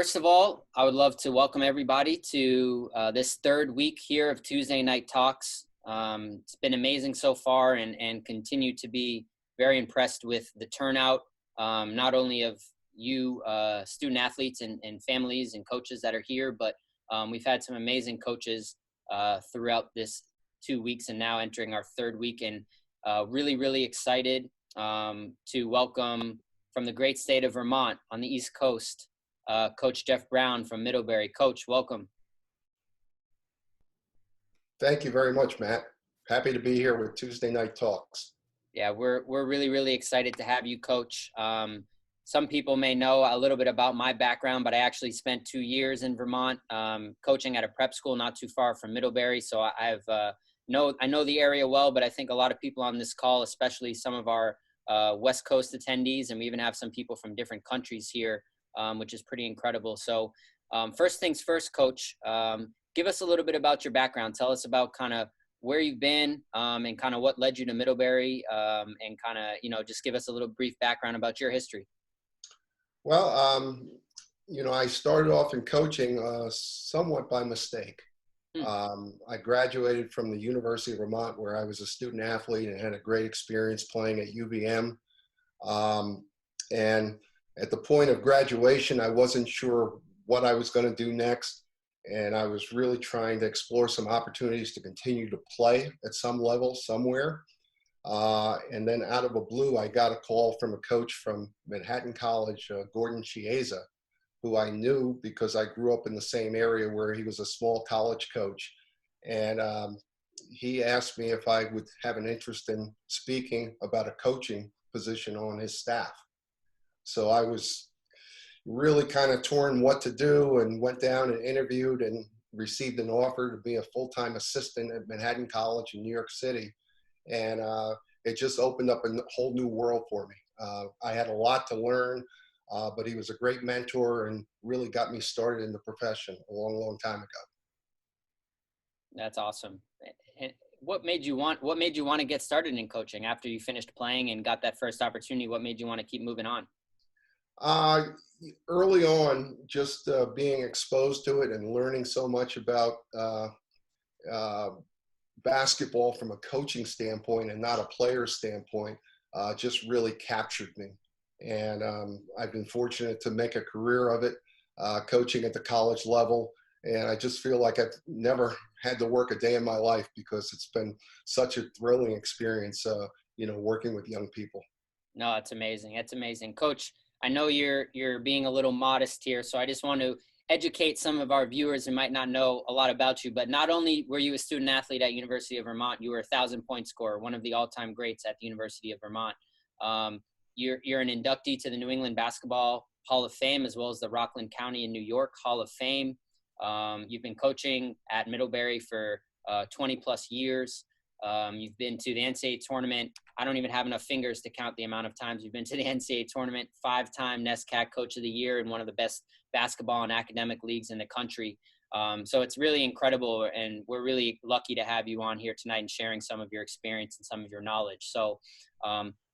first of all, I would love to welcome everybody to this third week here of Tuesday Night Talks. It's been amazing so far and continue to be very impressed with the turnout, not only of you student athletes and families and coaches that are here, but we've had some amazing coaches throughout this 2 weeks and now entering our third week, and really, really excited to welcome from the great state of Vermont on the East Coast, Coach Jeff Brown from Middlebury. Coach, welcome. Thank you very much, Matt. Happy to be here with Tuesday Night Talks. Yeah, we're really, really excited to have you, Coach. Some people may know a little bit about my background, but I actually spent 2 years in Vermont coaching at a prep school not too far from Middlebury. So I know the area well, but I think a lot of people on this call, especially some of our West Coast attendees, and we even have some people from different countries here, which is pretty incredible. So first things first, Coach, give us a little bit about your background. Tell us about kind of where you've been and kind of what led you to Middlebury, and kind of, just give us a little brief background about your history. Well, I started off in coaching somewhat by mistake. I graduated from the University of Vermont, where I was a student athlete and had a great experience playing at UVM. And at the point of graduation, I wasn't sure what I was going to do next. And I was really trying to explore some opportunities to continue to play at some level somewhere. And then out of the blue, I got a call from a coach from Manhattan College, Gordon Chiesa, who I knew because I grew up in the same area where he was a small college coach. And he asked me if I would have an interest in speaking about a coaching position on his staff. So I was really kind of torn what to do, and went down and interviewed and received an offer to be a full-time assistant at Manhattan College in New York City. And it just opened up a whole new world for me. I had a lot to learn, but he was a great mentor and really got me started in the profession a long, long time ago. That's awesome. And what made you want to get started in coaching after you finished playing and got that first opportunity? What made you want to keep moving on? Early on, just being exposed to it and learning so much about basketball from a coaching standpoint and not a player standpoint, just really captured me. And I've been fortunate to make a career of it, coaching at the college level. And I just feel like I've never had to work a day in my life, because it's been such a thrilling experience, working with young people. No, it's amazing. It's amazing. Coach, I know you're being a little modest here, so I just want to educate some of our viewers who might not know a lot about you. But not only were you a student athlete at University of Vermont, you were a 1,000-point scorer, one of the all-time greats at the University of Vermont. You're an inductee to the New England Basketball Hall of Fame, as well as the Rockland County in New York Hall of Fame. You've been coaching at Middlebury for 20 plus years. You've been to the NCAA tournament. I don't even have enough fingers to count the amount of times you've been to the NCAA tournament. 5-time NESCAC Coach of the Year in one of the best basketball and academic leagues in the country. So it's really incredible, and we're really lucky to have you on here tonight and sharing some of your experience and some of your knowledge. So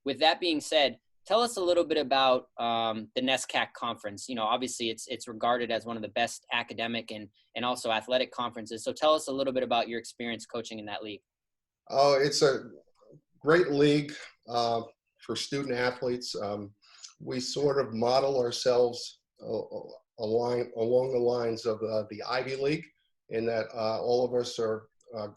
with that being said, tell us a little bit about the NESCAC conference. Obviously it's regarded as one of the best academic and also athletic conferences. So tell us a little bit about your experience coaching in that league. Oh, it's a great league for student athletes. We sort of model ourselves along the lines of the Ivy League, in that all of us are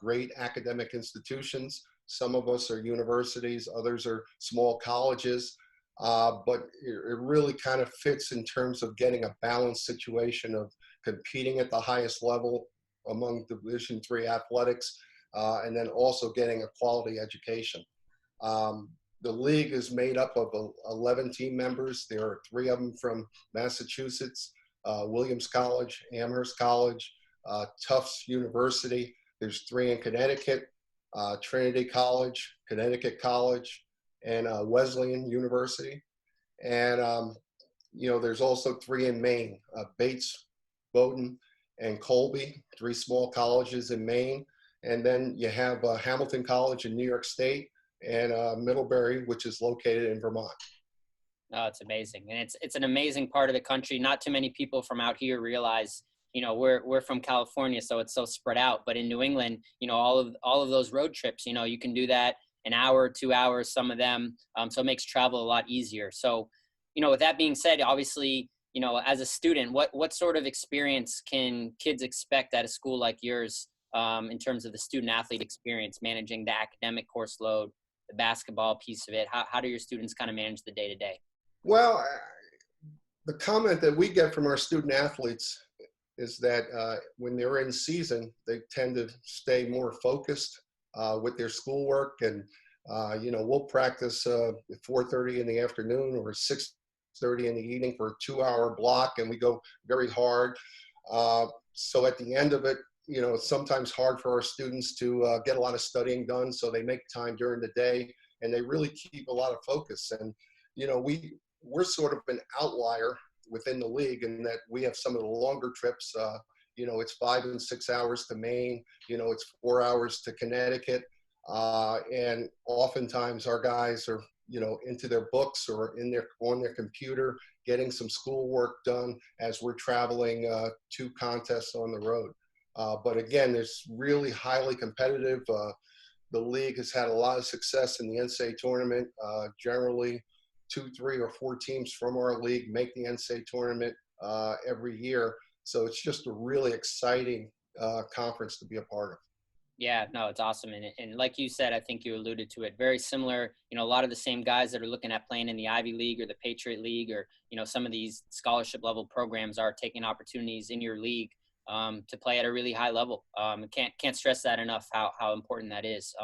great academic institutions. Some of us are universities, others are small colleges, but it really kind of fits in terms of getting a balanced situation of competing at the highest level among Division III athletics, and then also getting a quality education. The league is made up of 11 team members. There are 3 of them from Massachusetts, Williams College, Amherst College, Tufts University. There's 3 in Connecticut, Trinity College, Connecticut College, and Wesleyan University. And, there's also 3 in Maine, Bates, Bowdoin, and Colby, 3 small colleges in Maine. And then you have Hamilton College in New York State, and Middlebury, which is located in Vermont. Oh, it's amazing. And it's an amazing part of the country. Not too many people from out here realize, we're from California, so it's so spread out. But in New England, all of those road trips, you can do that an hour, 2 hours, some of them. So it makes travel a lot easier. So, with that being said, obviously, as a student, what sort of experience can kids expect at a school like yours, in terms of the student athlete experience, managing the academic course load, the basketball piece of it? How do your students kind of manage the day to day? Well, the comment that we get from our student athletes is that when they're in season, they tend to stay more focused with their schoolwork. And, we'll practice at 4:30 in the afternoon or 6:30 in the evening for a 2-hour block, and we go very hard. So at the end of it, it's sometimes hard for our students to get a lot of studying done. So they make time during the day, and they really keep a lot of focus. And, we're sort of an outlier within the league in that we have some of the longer trips. It's 5 and 6 hours to Maine. It's 4 hours to Connecticut. And oftentimes our guys are, into their books or on their computer, getting some schoolwork done as we're traveling to contests on the road. But again, there's really highly competitive. The league has had a lot of success in the NCAA tournament. Generally, 2, 3, or 4 teams from our league make the NCAA tournament every year. So it's just a really exciting conference to be a part of. Yeah, no, it's awesome. And like you said, I think you alluded to it, very similar, a lot of the same guys that are looking at playing in the Ivy League or the Patriot League, or, some of these scholarship level programs are taking opportunities in your league to play at a really high level. Can't stress that enough, how important that is.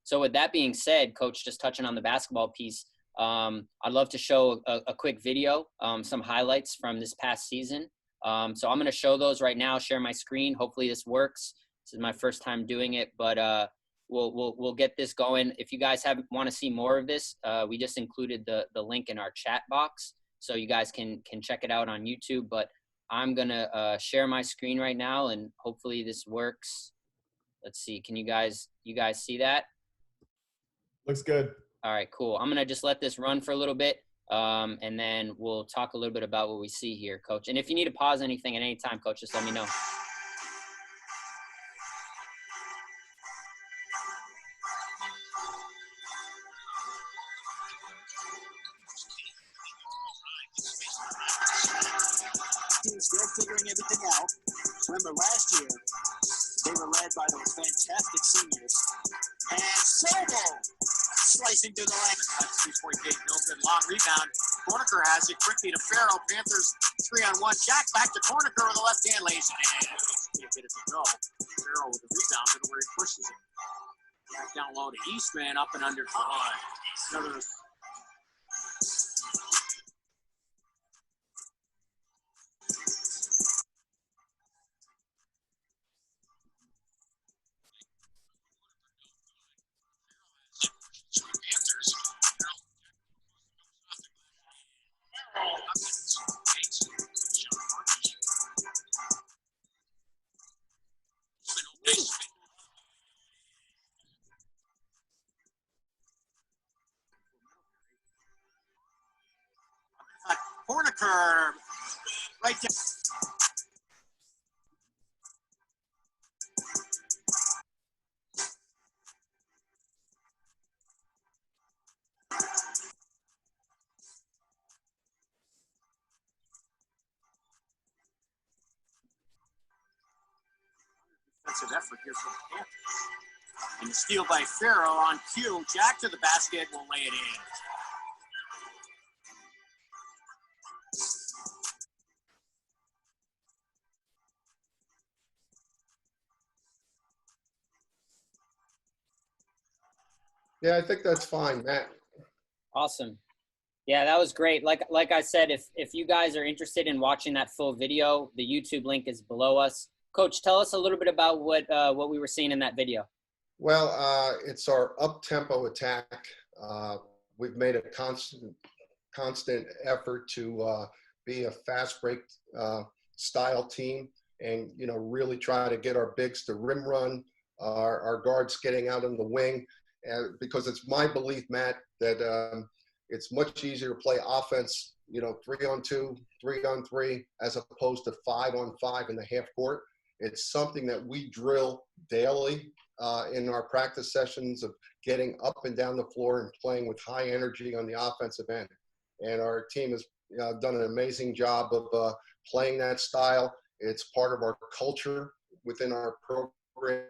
So with that being said, Coach, just touching on the basketball piece, I'd love to show a quick video, some highlights from this past season. So I'm going to show those right now, share my screen. Hopefully this works. This is my first time doing it, but we'll get this going. If you guys want to see more of this, we just included the link in our chat box, so you guys can check it out on YouTube. But I'm going to share my screen right now, and hopefully this works. Let's see. Can you guys see that? Looks good. All right, cool. I'm going to just let this run for a little bit, and then we'll talk a little bit about what we see here, Coach. And if you need to pause anything at any time, Coach, just let me know. Still figuring everything out. Remember last year, they were led by those fantastic seniors. And Sobel slicing through the lane. That's 3-point game. No good. Long rebound. Corniker has it quickly to Farrell. Panthers 3-on-1. Jack back to Corniker with a left hand. Lays it in. A bit of a go. Farrell with the rebound. Middlebury pushes it. Back down low to Eastman. Up and under. Another. Corniker right there. Defensive effort here for the Panthers. And the steal by Farrell on cue. Jack to the basket, will lay it in. Yeah, I think that's fine, Matt. Awesome. Yeah, that was great. Like I said, if you guys are interested in watching that full video, the YouTube link is below us. Coach, tell us a little bit about what we were seeing in that video. Well, it's our up-tempo attack. We've made a constant effort to be a fast break style team, and really try to get our bigs to rim run, our guards getting out on the wing, because it's my belief, Matt, that it's much easier to play offense, 3-on-2, 3-on-3, as opposed to 5-on-5 in the half court. It's something that we drill daily in our practice sessions of getting up and down the floor and playing with high energy on the offensive end. And our team has done an amazing job of playing that style. It's part of our culture within our program.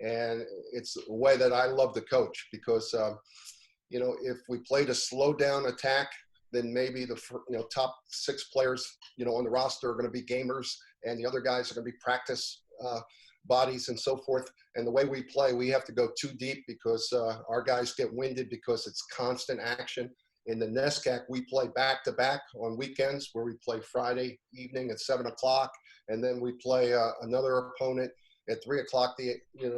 And it's a way that I love to coach because, if we played a slow down attack, then maybe the top 6 players, on the roster are going to be gamers, and the other guys are going to be practice bodies and so forth. And the way we play, we have to go too deep because our guys get winded because it's constant action. In the NESCAC, we play back-to-back on weekends where we play Friday evening at 7 o'clock, and then we play another opponent at 3 o'clock the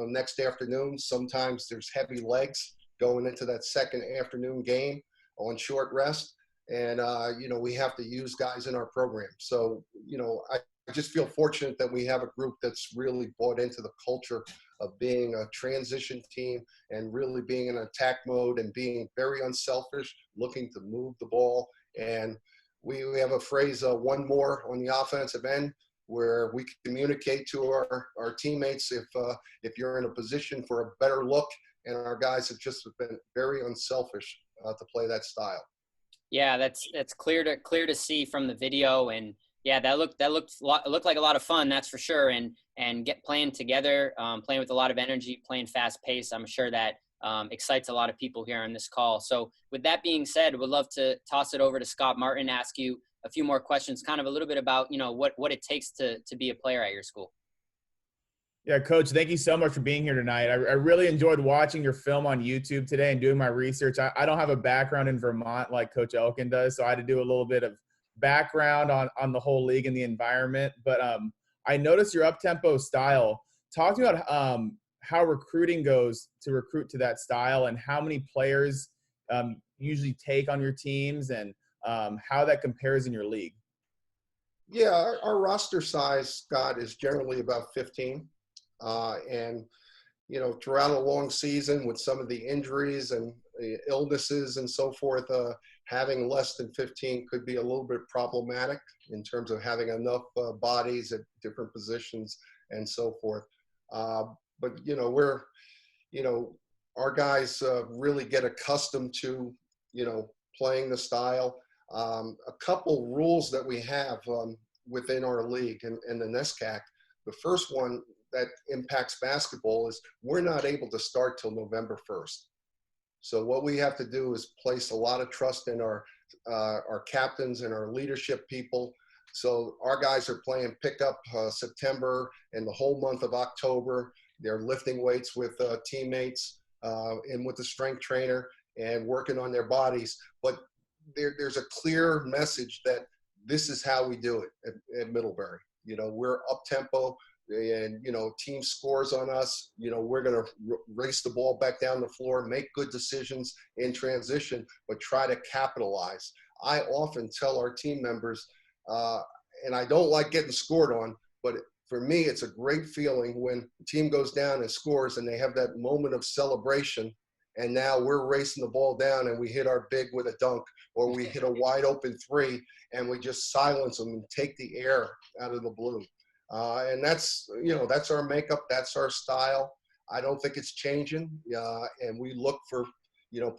next afternoon. Sometimes there's heavy legs going into that second afternoon game on short rest. And, we have to use guys in our program. So, I just feel fortunate that we have a group that's really bought into the culture of being a transition team and really being in attack mode and being very unselfish, looking to move the ball. And we have a phrase, one more on the offensive end, where we communicate to our teammates if you're in a position for a better look, and our guys have just been very unselfish to play that style. Yeah, that's clear to see from the video, and yeah, that looked like a lot of fun, that's for sure. And playing together, playing with a lot of energy, playing fast pace. I'm sure that excites a lot of people here on this call. So with that being said, would love to toss it over to Scott Martin, ask you a few more questions, kind of a little bit about what it takes to be a player at your school. Yeah, Coach, thank you so much for being here tonight. I really enjoyed watching your film on YouTube today and doing my research. I don't have a background in Vermont like Coach Elkin does, so I had to do a little bit of background on the whole league and the environment. But I noticed your up-tempo style. Talk to me about how recruiting goes to recruit to that style and how many players usually take on your teams and how that compares in your league. Yeah, our roster size, Scott, is generally about 15. And, throughout a long season with some of the injuries and illnesses and so forth, having less than 15 could be a little bit problematic in terms of having enough bodies at different positions and so forth. But, our guys really get accustomed to, playing the style. A couple rules that we have within our league and the NESCAC. The first one that impacts basketball is we're not able to start till November 1st. So what we have to do is place a lot of trust in our captains and our leadership people. So our guys are playing pickup September and the whole month of October. They're lifting weights with teammates and with the strength trainer and working on their bodies. But there's a clear message that this is how we do it at Middlebury. We're up tempo. And, team scores on us, we're going to race the ball back down the floor, make good decisions in transition, but try to capitalize. I often tell our team members, and I don't like getting scored on, but for me, it's a great feeling when the team goes down and scores and they have that moment of celebration. And now we're racing the ball down and we hit our big with a dunk, or we hit a wide open 3 and we just silence them and take the air out of the blue. And that's our makeup. That's our style. I don't think it's changing. And we look for,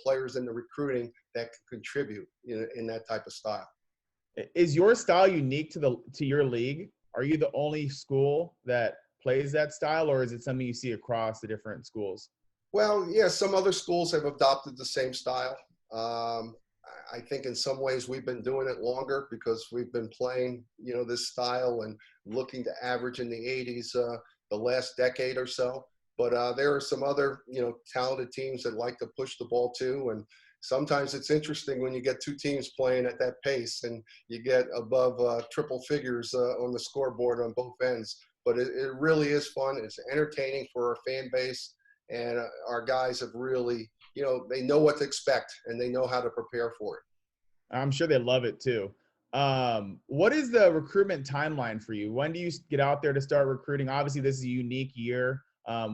players in the recruiting that can contribute in that type of style. Is your style unique to your league? Are you the only school that plays that style, or is it something you see across the different schools? Well, yeah, some other schools have adopted the same style. I think in some ways we've been doing it longer because we've been playing, this style and looking to average in the 80s the last decade or so. But there are some other, talented teams that like to push the ball too. And sometimes it's interesting when you get two teams playing at that pace and you get above triple figures on the scoreboard on both ends. But it really is fun. It's entertaining for our fan base. And our guys have really, they know what to expect and they know how to prepare for it. I'm sure they love it too. What is the recruitment timeline for you? When do you get out there to start recruiting? Obviously, this is a unique year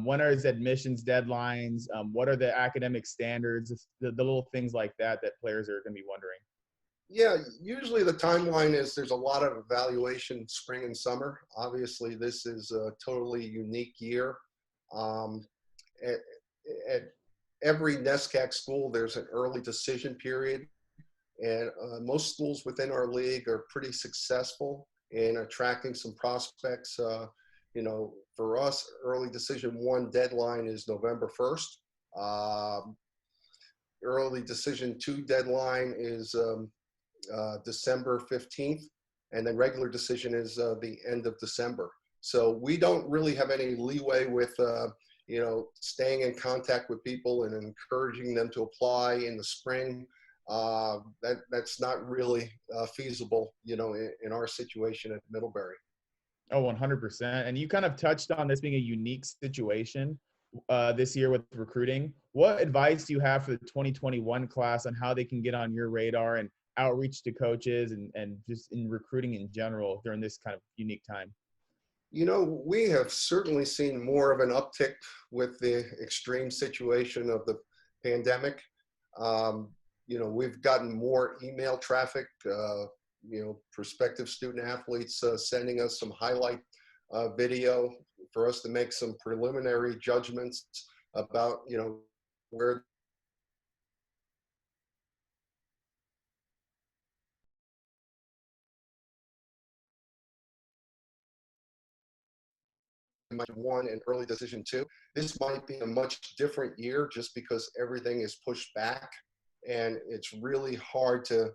When are his admissions deadlines? What are the academic standards? The little things like that that players are going to be wondering. Yeah, usually the timeline is there's a lot of evaluation spring and summer. Obviously, this is a totally unique year. Um, at, at every NESCAC school, there's an early decision period, and most schools within our league are pretty successful in attracting some prospects. For us, early decision one deadline is November 1st. Early decision two deadline is December 15th, and then regular decision is the end of December. So we don't really have any leeway with, staying in contact with people and encouraging them to apply in the spring. That's not really feasible, in our situation at Middlebury. Oh, 100%. And you kind of touched on this being a unique situation this year with recruiting. What advice do you have for the 2021 class on how they can get on your radar and outreach to coaches and just in recruiting in general during this kind of unique time? We have certainly seen more of an uptick with the extreme situation of the pandemic. We've gotten more email traffic, prospective student athletes sending us some highlight video for us to make some preliminary judgments about, where one and early decision two. This might be a much different year just because everything is pushed back, and it's really hard to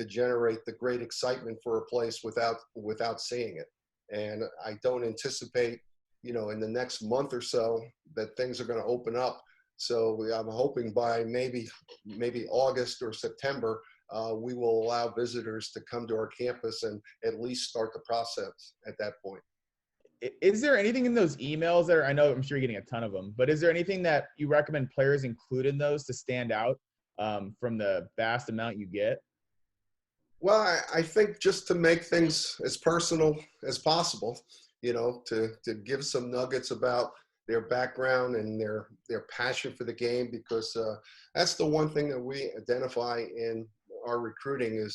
generate the great excitement for a place without seeing it. And I don't anticipate, in the next month or so that things are going to open up. So I'm hoping by maybe August or September, we will allow visitors to come to our campus and at least start the process at that point. Is there anything in those emails that I know I'm sure you're getting a ton of them, but is there anything that you recommend players include in those to stand out from the vast amount you get? Well, I think just to make things as personal as possible, to give some nuggets about their background and their passion for the game, because that's the one thing that we identify in our recruiting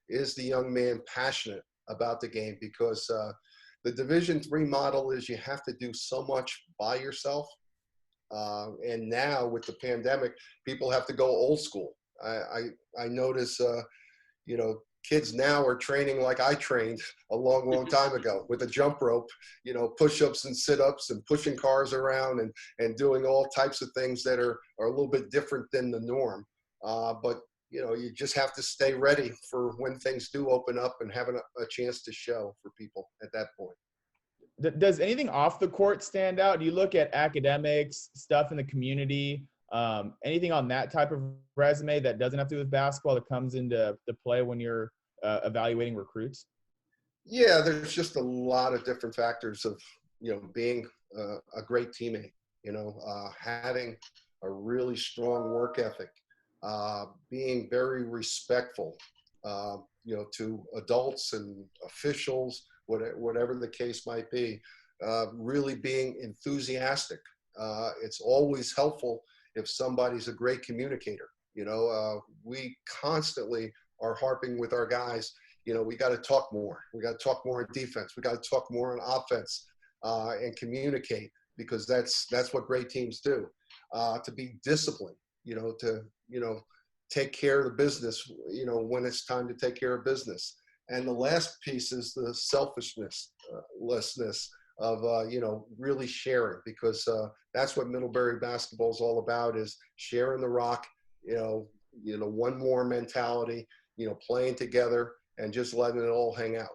is the young man passionate about the game, because the Division III model is you have to do so much by yourself. And now with the pandemic, people have to go old school. I notice, kids now are training like I trained a long time ago with a jump rope, push-ups and sit-ups and pushing cars around and doing all types of things that are a little bit different than the norm. But you just have to stay ready for when things do open up and having a chance to show for people at that point. Does anything off the court stand out? Do you look at academics, stuff in the community, anything on that type of resume that doesn't have to do with basketball that comes into the play when you're evaluating recruits? Yeah, there's just a lot of different factors of, being a great teammate, having a really strong work ethic, being very respectful, to adults and officials, whatever the case might be, really being enthusiastic. It's always helpful if somebody's a great communicator. We constantly are harping with our guys, we got to talk more. We got to talk more on defense. We got to talk more on offense and communicate, because that's what great teams do. To be disciplined, to take care of the business, when it's time to take care of business. And the last piece is the selfishness of, really sharing, because that's what Middlebury basketball is all about, is sharing the rock, one more mentality, playing together and just letting it all hang out.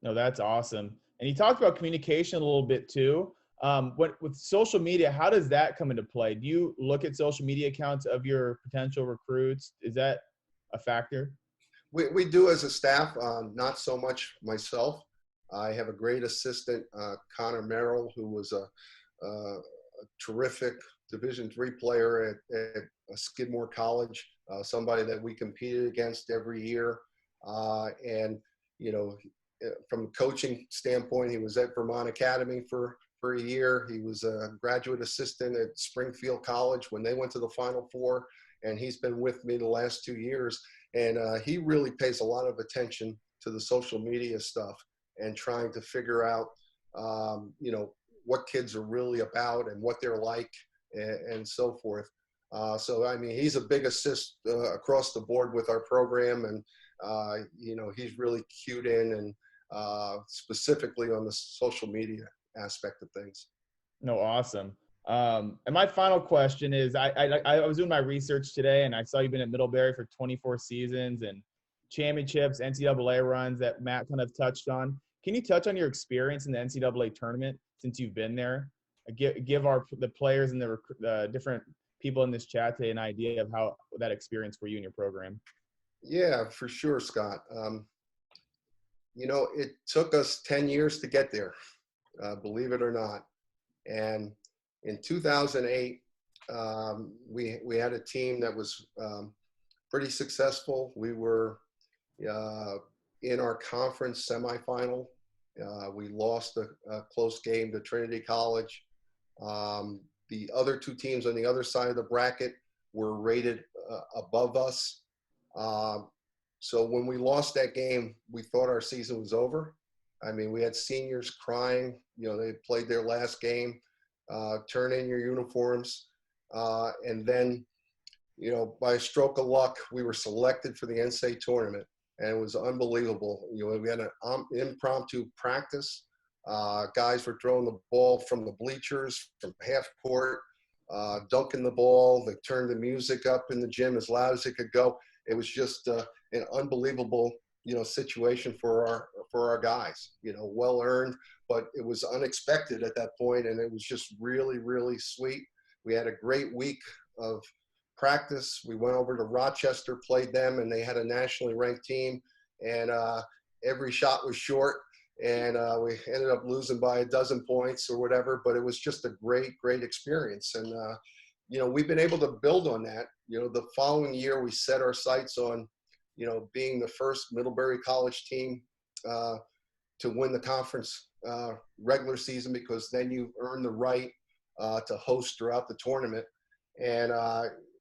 No, that's awesome. And you talked about communication a little bit too. With social media, how does that come into play? Do you look at social media accounts of your potential recruits? Is that a factor? We do as a staff, not so much myself. I have a great assistant, Connor Merrill, who was a terrific Division III player at Skidmore College, somebody that we competed against every year. And, from a coaching standpoint, he was at Vermont Academy for for a year. He was a graduate assistant at Springfield College when they went to the Final Four, and he's been with me the last 2 years. And he really pays a lot of attention to the social media stuff and trying to figure out, what kids are really about and what they're like and so forth. So, I mean, he's a big assist across the board with our program, and, he's really cued in and specifically on the social media aspect of things. No, awesome. And my final question is, I was doing my research today, and I saw you've been at Middlebury for 24 seasons and championships, NCAA runs that Matt kind of touched on. Can you touch on your experience in the NCAA tournament since you've been there? Give the players and the different people in this chat today an idea of how that experience for you and your program. Yeah, for sure, Scott. It took us 10 years to get there, believe it or not. And in 2008, we had a team that was pretty successful. We were in our conference semifinal. We lost a close game to Trinity College. The other two teams on the other side of the bracket were rated above us. So when we lost that game, we thought our season was over. I mean, we had seniors crying. They played their last game. Turn in your uniforms. And then, by a stroke of luck, we were selected for the NCAA tournament. And it was unbelievable. We had an impromptu practice. Guys were throwing the ball from the bleachers, from half court, dunking the ball. They turned the music up in the gym as loud as it could go. It was just an unbelievable, situation for our guys. Well earned, but it was unexpected at that point, and it was just really, really sweet. We had a great week of practice. We went over to Rochester, played them, and they had a nationally ranked team, and every shot was short, and we ended up losing by a dozen points or whatever, but it was just a great, great experience. And, we've been able to build on that. The following year, we set our sights on, being the first Middlebury College team to win the conference regular season, because then you earn the right to host throughout the tournament. And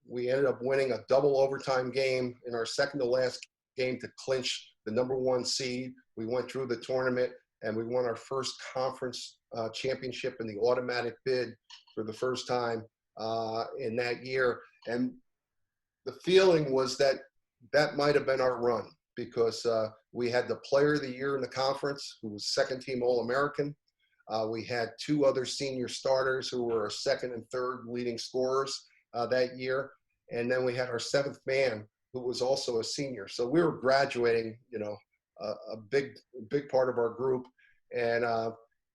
we ended up winning a double overtime game in our second to last game to clinch the #1 seed. We went through the tournament, and we won our first conference championship in the automatic bid for the first time in that year. And the feeling was that might have been our run, because we had the player of the year in the conference, who was second team All-American. We had two other senior starters who were our second and third leading scorers that year. And then we had our seventh man, who was also a senior. So we were graduating, a big part of our group. And,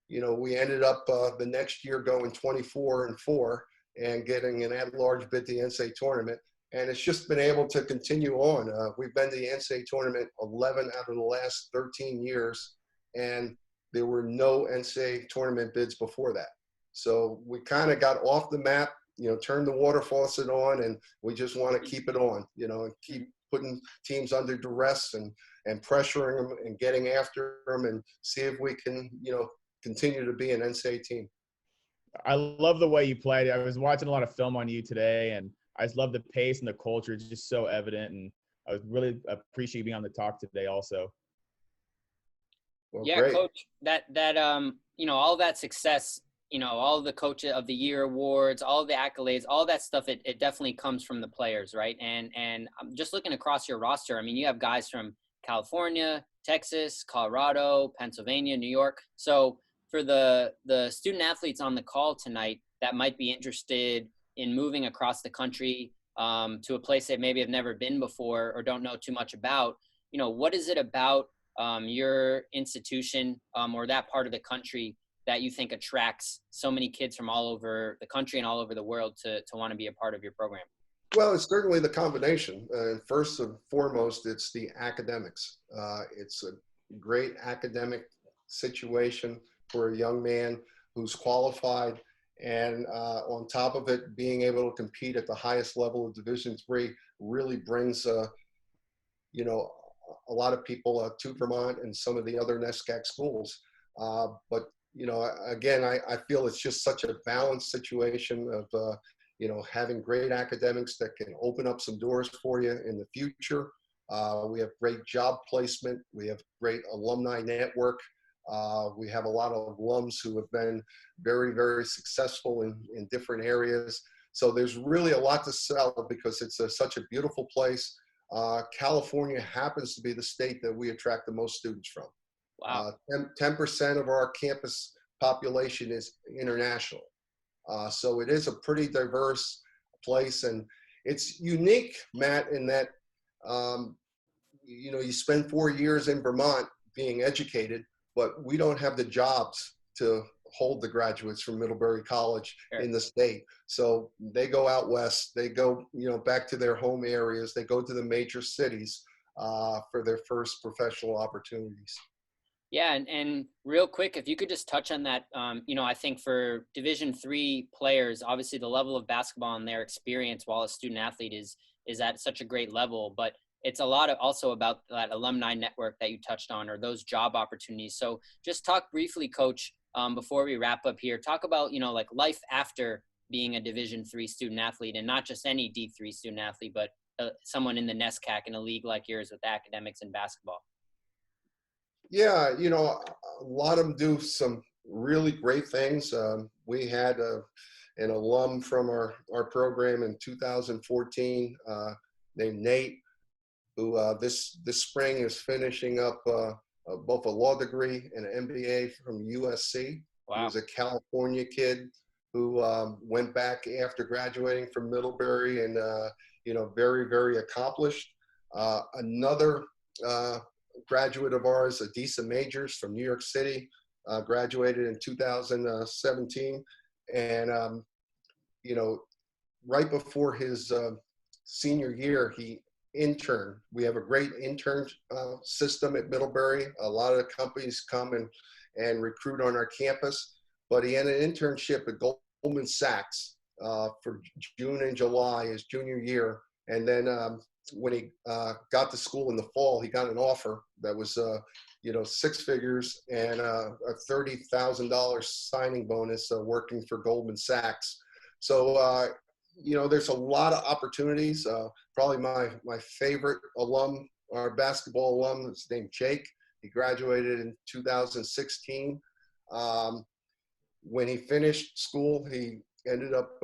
we ended up the next year going 24-4 and getting an at-large bid to the NCAA tournament. And it's just been able to continue on. We've been to the NCAA tournament 11 out of the last 13 years, and there were no NCAA tournament bids before that. So we kind of got off the map, turned the water faucet on, and we just want to keep it on, and keep putting teams under duress and pressuring them and getting after them, and see if we can, continue to be an NCAA team. I love the way you played. I was watching a lot of film on you today, and I just love the pace and the culture. It's just so evident, and I was really appreciate you being on the talk today also. Well, yeah, great. Coach, that all that success, all the Coach of the Year awards, all the accolades, all that stuff, it definitely comes from the players, right? And I'm just looking across your roster. I mean, you have guys from California, Texas, Colorado, Pennsylvania, New York. So for the student athletes on the call tonight that might be interested in moving across the country to a place they maybe have never been before or don't know too much about, what is it about your institution or that part of the country that you think attracts so many kids from all over the country and all over the world to want to be a part of your program? Well, it's certainly the combination. First and foremost, it's the academics. It's a great academic situation for a young man who's qualified, and on top of it, being able to compete at the highest level of Division III really brings, a lot of people to Vermont and some of the other NESCAC schools. But again, I feel it's just such a balanced situation of, having great academics that can open up some doors for you in the future. We have great job placement. We have great alumni network. We have a lot of alums who have been very, very successful in different areas. So there's really a lot to sell because it's such a beautiful place. California happens to be the state that we attract the most students from. Wow. 10% of our campus population is international. So it is a pretty diverse place, and it's unique, Matt, in that, you spend 4 years in Vermont being educated, but we don't have the jobs to hold the graduates from Middlebury College in the state. So they go out west, they go, back to their home areas, they go to the major cities for their first professional opportunities. Yeah, and real quick, if you could just touch on that, I think for Division III players, obviously the level of basketball and their experience while a student athlete is at such a great level, but it's a lot of also about that alumni network that you touched on, or those job opportunities. So just talk briefly, Coach, before we wrap up here, talk about, like life after being a Division III student athlete, and not just any D3 student athlete, but someone in the NESCAC in a league like yours with academics and basketball. Yeah, a lot of them do some really great things. We had an alum from our program in 2014 named Nate, who this spring is finishing up both a law degree and an MBA from USC. Wow. He was a California kid who went back after graduating from Middlebury and, very, very accomplished. Another graduate of ours, Adisa Majors from New York City, graduated in 2017. And, right before his senior year, he interned. We have a great intern system at Middlebury. A lot of the companies come and recruit on our campus, but he had an internship at Goldman Sachs for June and July, his junior year. And then when he got to school in the fall, he got an offer that was, 6 figures and a $30,000 signing bonus working for Goldman Sachs. So, there's a lot of opportunities. Probably my favorite alum, our basketball alum, is named Jake. He graduated in 2016. When he finished school, he ended up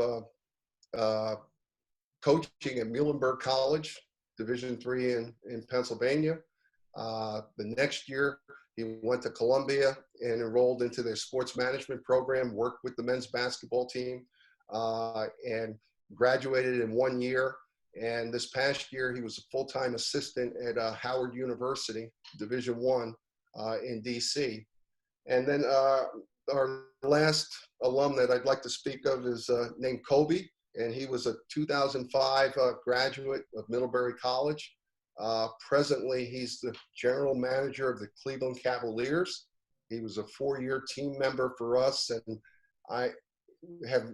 coaching at Muhlenberg College, Division III in Pennsylvania. The next year, he went to Columbia and enrolled into their sports management program, worked with the men's basketball team, and graduated in 1 year. And this past year, he was a full-time assistant at Howard University, Division I in DC. And then our last alum that I'd like to speak of is named Kobe. And he was a 2005 graduate of Middlebury College. Presently, he's the general manager of the Cleveland Cavaliers. He was a 4-year team member for us, and I have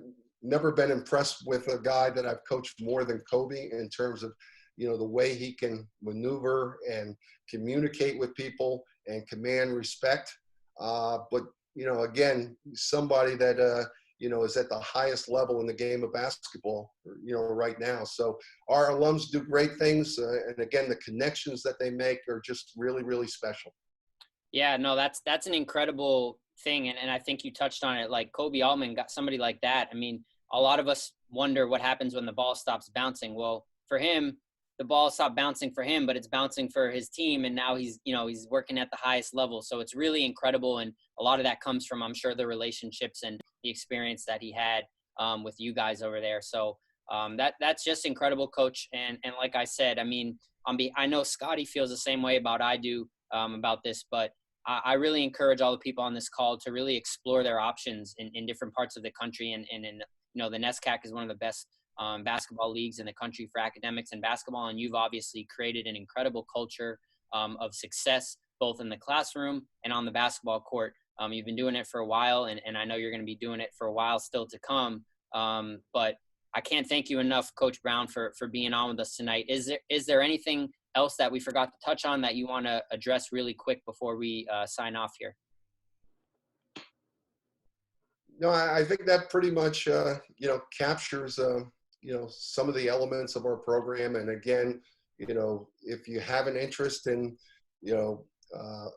never been impressed with a guy that I've coached more than Kobe in terms of, the way he can maneuver and communicate with people and command respect. But, again, somebody that, is at the highest level in the game of basketball, right now. So our alums do great things. And again, the connections that they make are just really, really special. Yeah, no, that's an incredible thing. And I think you touched on it, like Kobe Allman got somebody like that. I mean, a lot of us wonder what happens when the ball stops bouncing. Well, for him, the ball stopped bouncing for him, but it's bouncing for his team. And now he's working at the highest level. So it's really incredible. And a lot of that comes from, I'm sure, the relationships and the experience that he had with you guys over there. So that's just incredible, Coach. And like I said, I mean, I know Scotty feels the same way about this, but I really encourage all the people on this call to really explore their options in different parts of the country. And in, the NESCAC is one of the best basketball leagues in the country for academics and basketball. And you've obviously created an incredible culture of success, both in the classroom and on the basketball court. You've been doing it for a while, and I know you're going to be doing it for a while still to come. But I can't thank you enough, Coach Brown, for being on with us tonight. Is there anything else that we forgot to touch on that you want to address really quick before we sign off here? No, I think that pretty much, captures, some of the elements of our program. And again, if you have an interest in,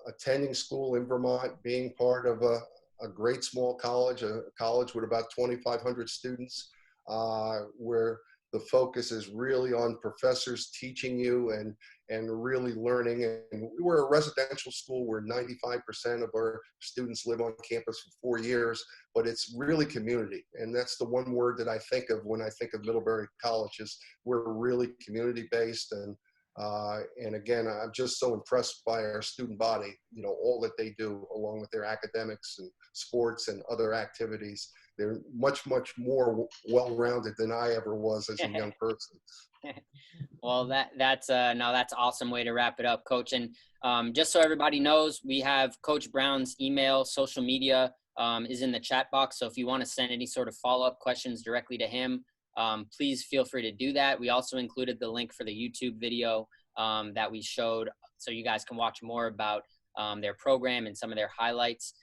attending school in Vermont, being part of a great small college, a college with about 2,500 students, where the focus is really on professors teaching you and really learning. And we're a residential school where 95% of our students live on campus for 4 years, but it's really community. And that's the one word that I think of when I think of Middlebury College is we're really community-based. And again, I'm just so impressed by our student body, all that they do along with their academics and sports and other activities. They're much, much more well-rounded than I ever was as a young person. Well, that's an awesome way to wrap it up, Coach. And just so everybody knows, we have Coach Brown's email, social media is in the chat box. So if you want to send any sort of follow-up questions directly to him, please feel free to do that. We also included the link for the YouTube video that we showed so you guys can watch more about their program and some of their highlights.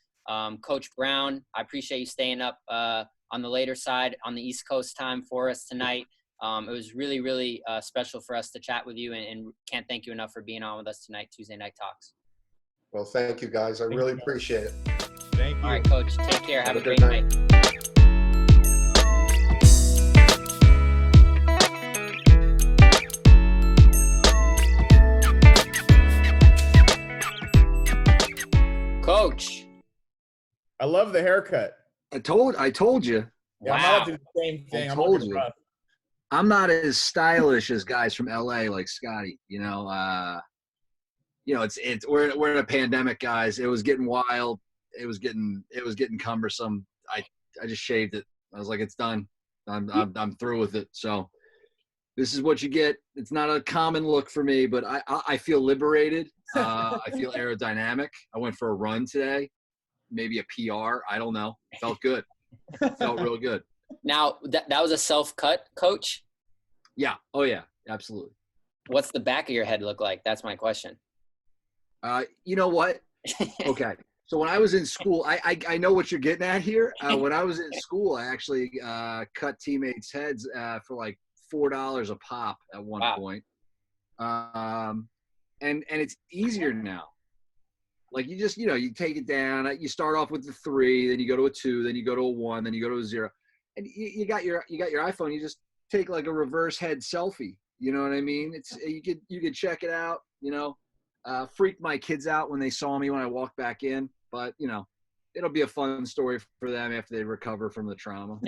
Coach Brown, I appreciate you staying up on the later side on the East Coast time for us tonight. It was really, really special for us to chat with you, and can't thank you enough for being on with us tonight, Tuesday Night Talks. Well, thank you, guys. I really appreciate it. Thank you. All right, Coach. Take care. Have a great good night. Coach. I love the haircut. I told you. Yeah, I'm Wow. about to do the same thing. I I'm told looking you. rough. I'm not as stylish as guys from LA like Scotty. It's we're in a pandemic, guys. It was getting wild. It was getting cumbersome. I just shaved it. I was like, it's done. I'm through with it. So this is what you get. It's not a common look for me, but I feel liberated. I feel aerodynamic. I went for a run today, maybe a PR. I don't know. It felt good. Felt real good. Now, that was a self-cut, Coach? Yeah. Oh, yeah. Absolutely. What's the back of your head look like? That's my question. You know what? Okay. So when I was in school, I know what you're getting at here. When I was in school, I actually cut teammates' heads for like $4 a pop at one point. And it's easier now. Like you just, you take it down. You start off with the 3, then you go to a 2, then you go to a 1, then you go to a 0. And you got your iPhone. You just take like a reverse head selfie. You know what I mean? You could check it out. Freaked my kids out when they saw me when I walked back in. But it'll be a fun story for them after they recover from the trauma.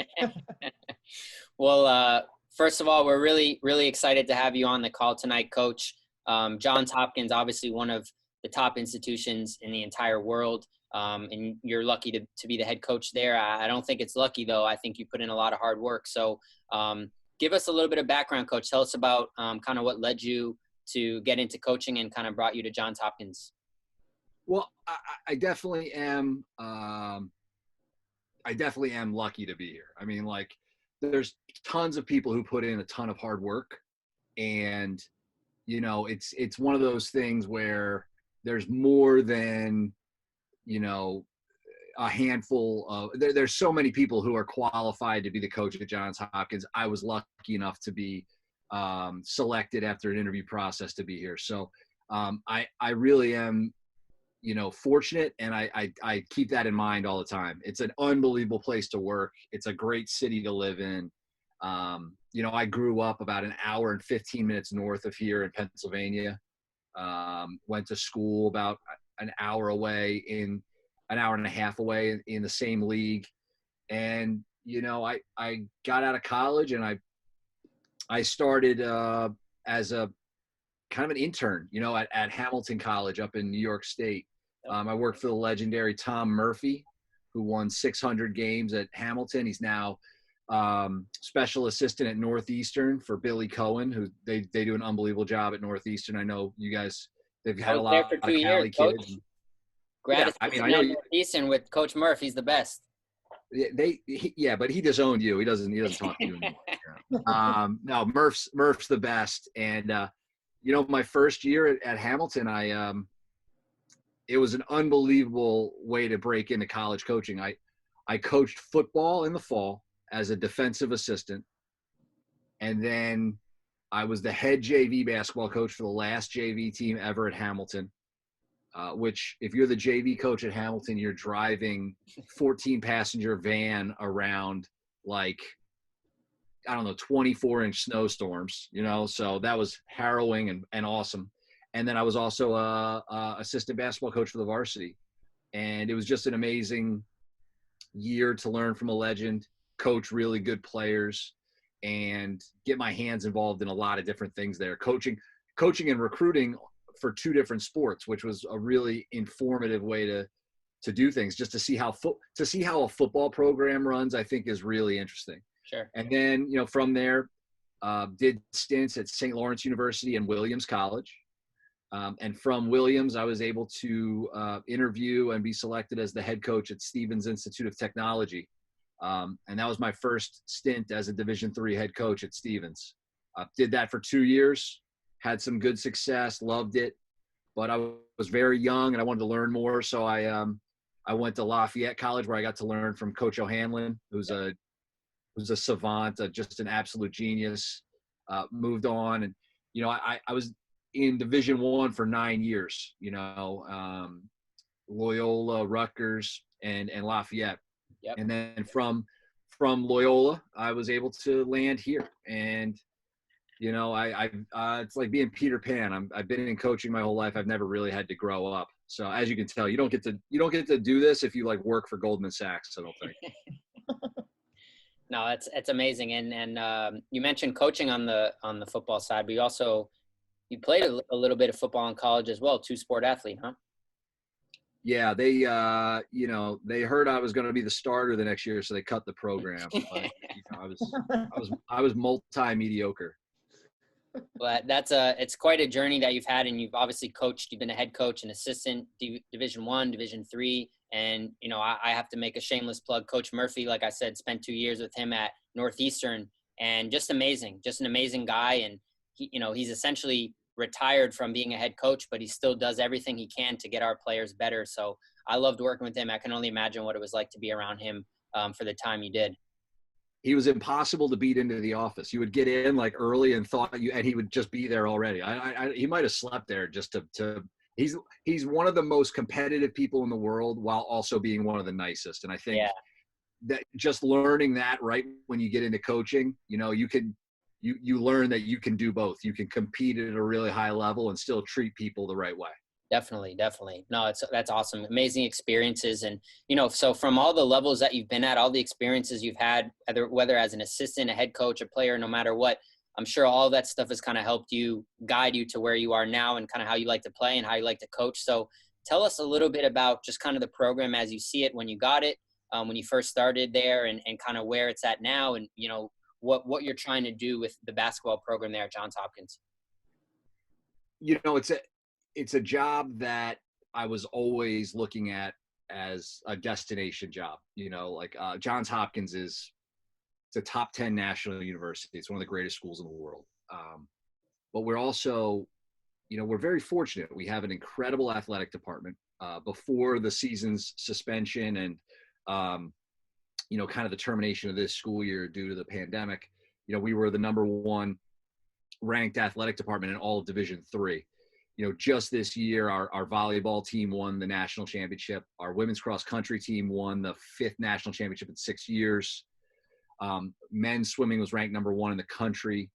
Well, first of all, we're really, really excited to have you on the call tonight, Coach. Johns Hopkins, obviously one of the top institutions in the entire world. And you're lucky to be the head coach there. I don't think it's lucky, though. I think you put in a lot of hard work. So give us a little bit of background, Coach. Tell us about kind of what led you to get into coaching and kind of brought you to Johns Hopkins. Well, I definitely am. I definitely am lucky to be here. I mean, like, there's tons of people who put in a ton of hard work, and it's one of those things where there's more than a handful of there's so many people who are qualified to be the coach at Johns Hopkins. I was lucky enough to be selected after an interview process to be here. So I really am fortunate, and I keep that in mind all the time. It's an unbelievable place to work. It's a great city to live in. I grew up about an hour and 15 minutes north of here in Pennsylvania. Went to school about an hour and a half away in the same league. And, I got out of college, and I started as a kind of an intern, at Hamilton College up in New York State. I worked for the legendary Tom Murphy, who won 600 games at Hamilton. He's now special assistant at Northeastern for Billy Cohen, who they do an unbelievable job at Northeastern. I know you guys, they've had a lot of Cali kids. Gratis I know Northeastern with Coach Murphy. He's the best. But he disowned you. He doesn't talk to you anymore. No, Murph's the best. And my first year at Hamilton, it was an unbelievable way to break into college coaching. I coached football in the fall as a defensive assistant. And then I was the head JV basketball coach for the last JV team ever at Hamilton, which if you're the JV coach at Hamilton, you're driving 14-passenger van around like, I don't know, 24-inch snowstorms, so that was harrowing and awesome. And then I was also a assistant basketball coach for the varsity. And it was just an amazing year to learn from a legend, coach really good players, and get my hands involved in a lot of different things there. Coaching and recruiting for two different sports, which was a really informative way to do things. Just to see how a football program runs, I think is really interesting. Sure. And then, from there, did stints at St. Lawrence University and Williams College. And from Williams, I was able to interview and be selected as the head coach at Stevens Institute of Technology. And that was my first stint as a Division III head coach at Stevens. Did that for 2 years, had some good success, loved it. But I was very young and I wanted to learn more. So I went to Lafayette College, where I got to learn from Coach O'Hanlon, who's a savant, just an absolute genius. Moved on, and I was in Division I for 9 years. Loyola, Rutgers, and Lafayette. Yep. And then from Loyola, I was able to land here, and it's like being Peter Pan. I've been in coaching my whole life. I've never really had to grow up. So as you can tell, you don't get to do this if you like work for Goldman Sachs, I don't think. No, it's amazing. And you mentioned coaching on the football side, but you played a little bit of football in college as well, two-sport athlete, huh? Yeah, they heard I was going to be the starter the next year, so they cut the program. But, I was multi-mediocre. But it's quite a journey that you've had, and you've obviously coached. You've been a head coach, an assistant, Division I, Division III, and I have to make a shameless plug. Coach Murphy, like I said, spent 2 years with him at Northeastern, and just amazing, just an amazing guy. And he's essentially retired from being a head coach, but he still does everything he can to get our players better. So I loved working with him. I can only imagine what it was like to be around him for the time you did. He was impossible to beat into the office. You would get in like early and he would just be there already. He might have slept there just to. He's one of the most competitive people in the world, while also being one of the nicest. And I think that just learning that right when you get into coaching, you learn that you can do both. You can compete at a really high level and still treat people the right way. Definitely. No, that's awesome. Amazing experiences. And, so from all the levels that you've been at, all the experiences you've had, whether as an assistant, a head coach, a player, no matter what, I'm sure all that stuff has kind of helped you, guide you to where you are now and kind of how you like to play and how you like to coach. So tell us a little bit about just kind of the program as you see it when you got it, when you first started there, and kind of where it's at now, and, what you're trying to do with the basketball program there at Johns Hopkins. It's a job that I was always looking at as a destination job. Johns Hopkins it's a top 10 national university. It's one of the greatest schools in the world. But we're also, we're very fortunate. We have an incredible athletic department. Before the season's suspension and, kind of the termination of this school year due to the pandemic, we were the number one ranked athletic department in all of Division III. Just this year, our volleyball team won the national championship. Our women's cross country team won the 5th national championship in 6 years. Men's swimming was ranked number 1 in the country.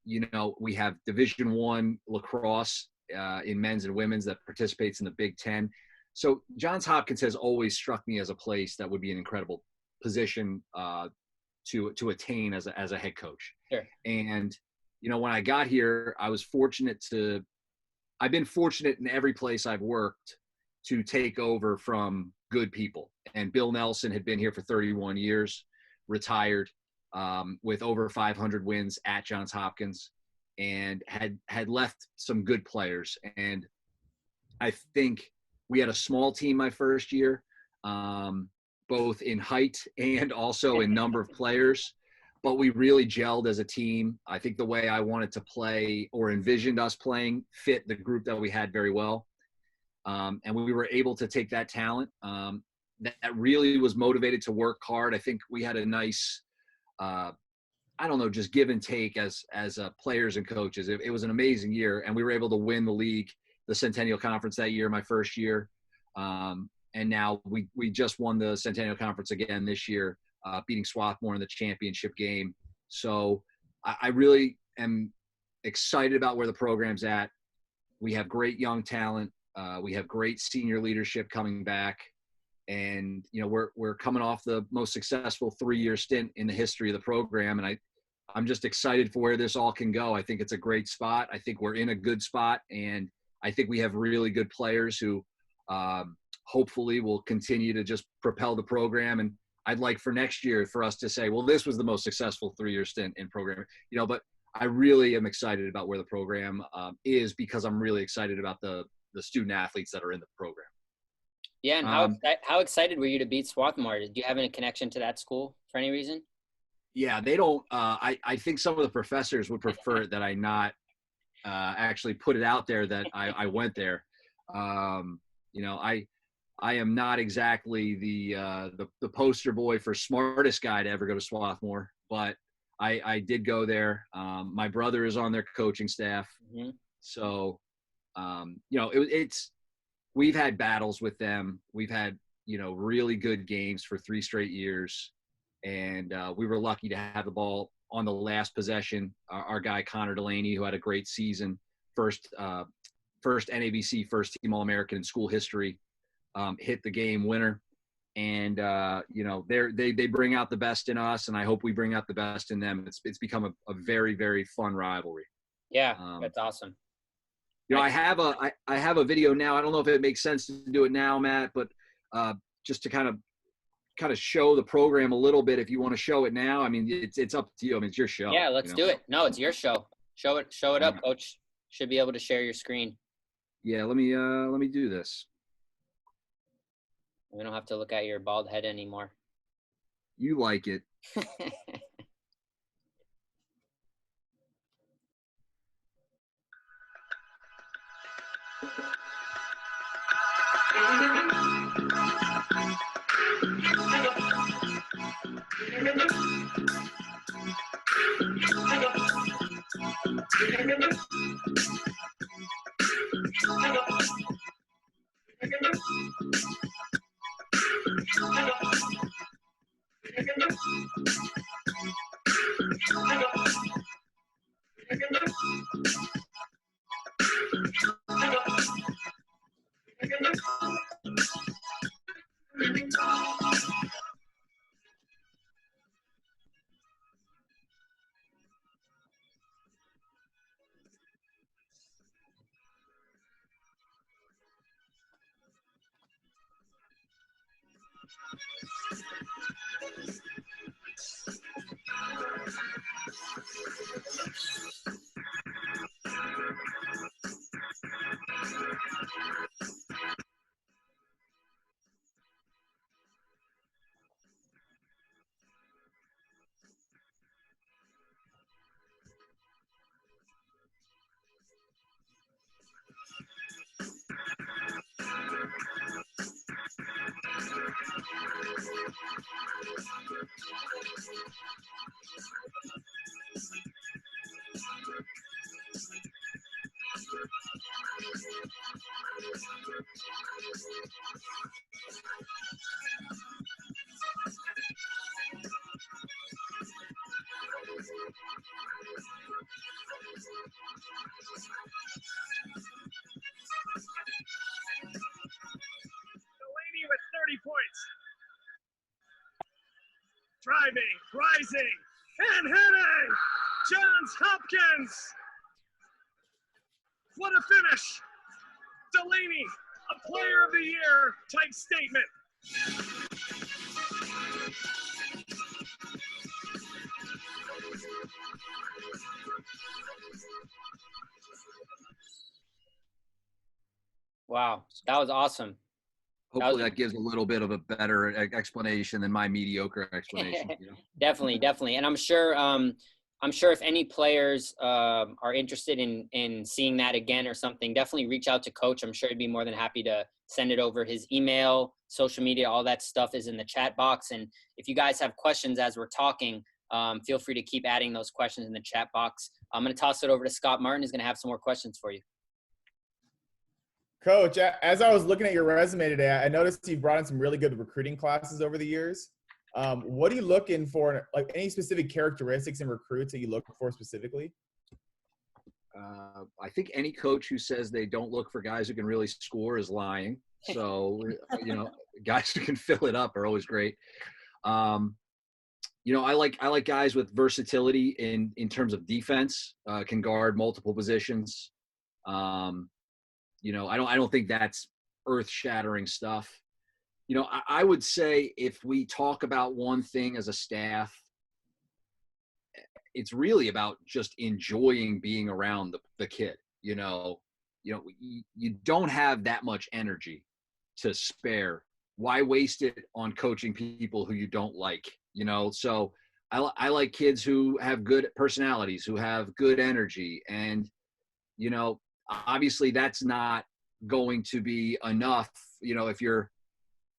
We have Division I lacrosse in men's and women's that participates in the Big Ten. So Johns Hopkins has always struck me as a place that would be an incredible position to attain as a head coach. Sure. And when I got here, I've been fortunate in every place I've worked to take over from good people. And Bill Nelson had been here for 31 years, retired, with over 500 wins at Johns Hopkins, and had left some good players. And I think we had a small team my first year, both in height and also in number of players. But we really gelled as a team. I think the way I wanted to play or envisioned us playing fit the group that we had very well. And we were able to take that talent, that really was motivated to work hard. I think we had a nice, I don't know, just give and take as players and coaches. It was an amazing year, and we were able to win the league, the Centennial Conference that year, my first year. And now we just won the Centennial Conference again this year, beating Swarthmore in the championship game. So I really am excited about where the program's at. We have great young talent. We have great senior leadership coming back. And, you know, we're coming off the most successful 3-year stint in the history of the program. And I'm just excited for where this all can go. I think it's a great spot. I think we're in a good spot. And I think we have really good players who hopefully will continue to just propel the program. And I'd like for next year for us to say, well, this was the most successful 3-year stint in program, you know, but I really am excited about where the program is, because I'm really excited about the student athletes that are in the program. Yeah, and how excited were you to beat Swarthmore? Did you have any connection to that school for any reason? Yeah, they don't. I think some of the professors would prefer that I not actually put it out there that I went there. You know, I am not exactly the poster boy for smartest guy to ever go to Swarthmore, but I did go there. My brother is on their coaching staff, so you know, we've had battles with them. We've had, you know, really good games for 3 straight years. And we were lucky to have the ball on the last possession. Our guy, Connor Delaney, who had a great season, first NABC, first team All-American in school history, hit the game winner. And, you know, they bring out the best in us, and I hope we bring out the best in them. It's become a very, very fun rivalry. Yeah, that's awesome. You know, I have a video now. I don't know if it makes sense to do it now, Matt, but just to kind of show the program a little bit. If you want to show it now, I mean, it's up to you. I mean, it's your show. Yeah, let's do it. No, it's your show. Show it up, Coach. Should be able to share your screen. Yeah, let me do this. We don't have to look at your bald head anymore. You like it. Delaney with 30 points. Driving, rising, and hitting! Johns Hopkins! What a finish! Delaney, a player of the year type statement. Wow, that was awesome. Hopefully that gives a little bit of a better explanation than my mediocre explanation. You know? Definitely. And I'm sure I'm sure if any players are interested in seeing that again or something, definitely reach out to Coach. I'm sure he'd be more than happy to send it over. His email, social media, all that stuff is in the chat box. And if you guys have questions as we're talking, feel free to keep adding those questions in the chat box. I'm going to toss it over to Scott Martin, who's going to have some more questions for you. Coach, as I was looking at your resume today, I noticed you brought in some really good recruiting classes over the years. What are you looking for? Like any specific characteristics in recruits that you look for specifically? I think any coach who says they don't look for guys who can really score is lying. So, guys who can fill it up are always great. I like guys with versatility in terms of defense, can guard multiple positions. I don't think that's earth-shattering stuff. I would say if we talk about one thing as a staff, it's really about just enjoying being around the kid. You don't have that much energy to spare. Why waste it on coaching people who you don't like? So I like kids who have good personalities, who have good energy, and obviously that's not going to be enough.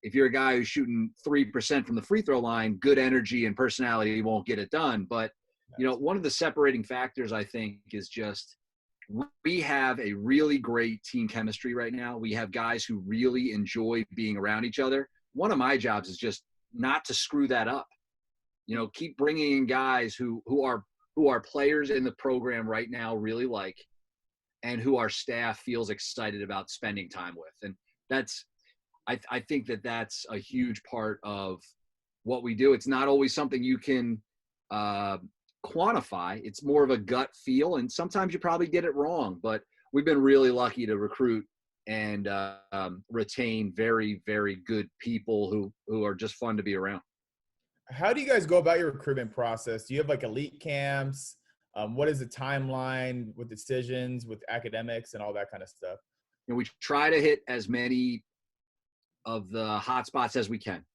If you're a guy who's shooting 3% from the free throw line, good energy and personality won't get it done. But, one of the separating factors, I think, is just we have a really great team chemistry right now. We have guys who really enjoy being around each other. One of my jobs is just not to screw that up. Keep bringing in guys who are players in the program right now really like, and who our staff feels excited about spending time with. And I think that's a huge part of what we do. It's not always something you can quantify. It's more of a gut feel, and sometimes you probably get it wrong. But we've been really lucky to recruit and retain very, very good people who are just fun to be around. How do you guys go about your recruitment process? Do you have like elite camps? What is the timeline with decisions, with academics, and all that kind of stuff? We try to hit as many of the hot spots as we can.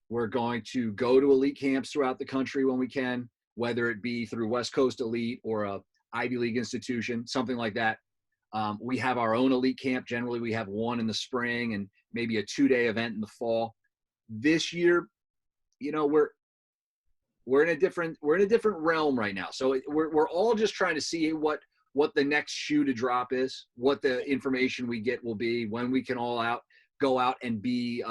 We're going to go to elite camps throughout the country when we can, whether it be through West Coast Elite or a Ivy League institution, something like that. We have our own elite camp. Generally, we have one in the spring and maybe a 2-day event in the fall. This year, we're in a different realm right now. So we're all just trying to see what the next shoe to drop is, what the information we get will be, when we can all go out and be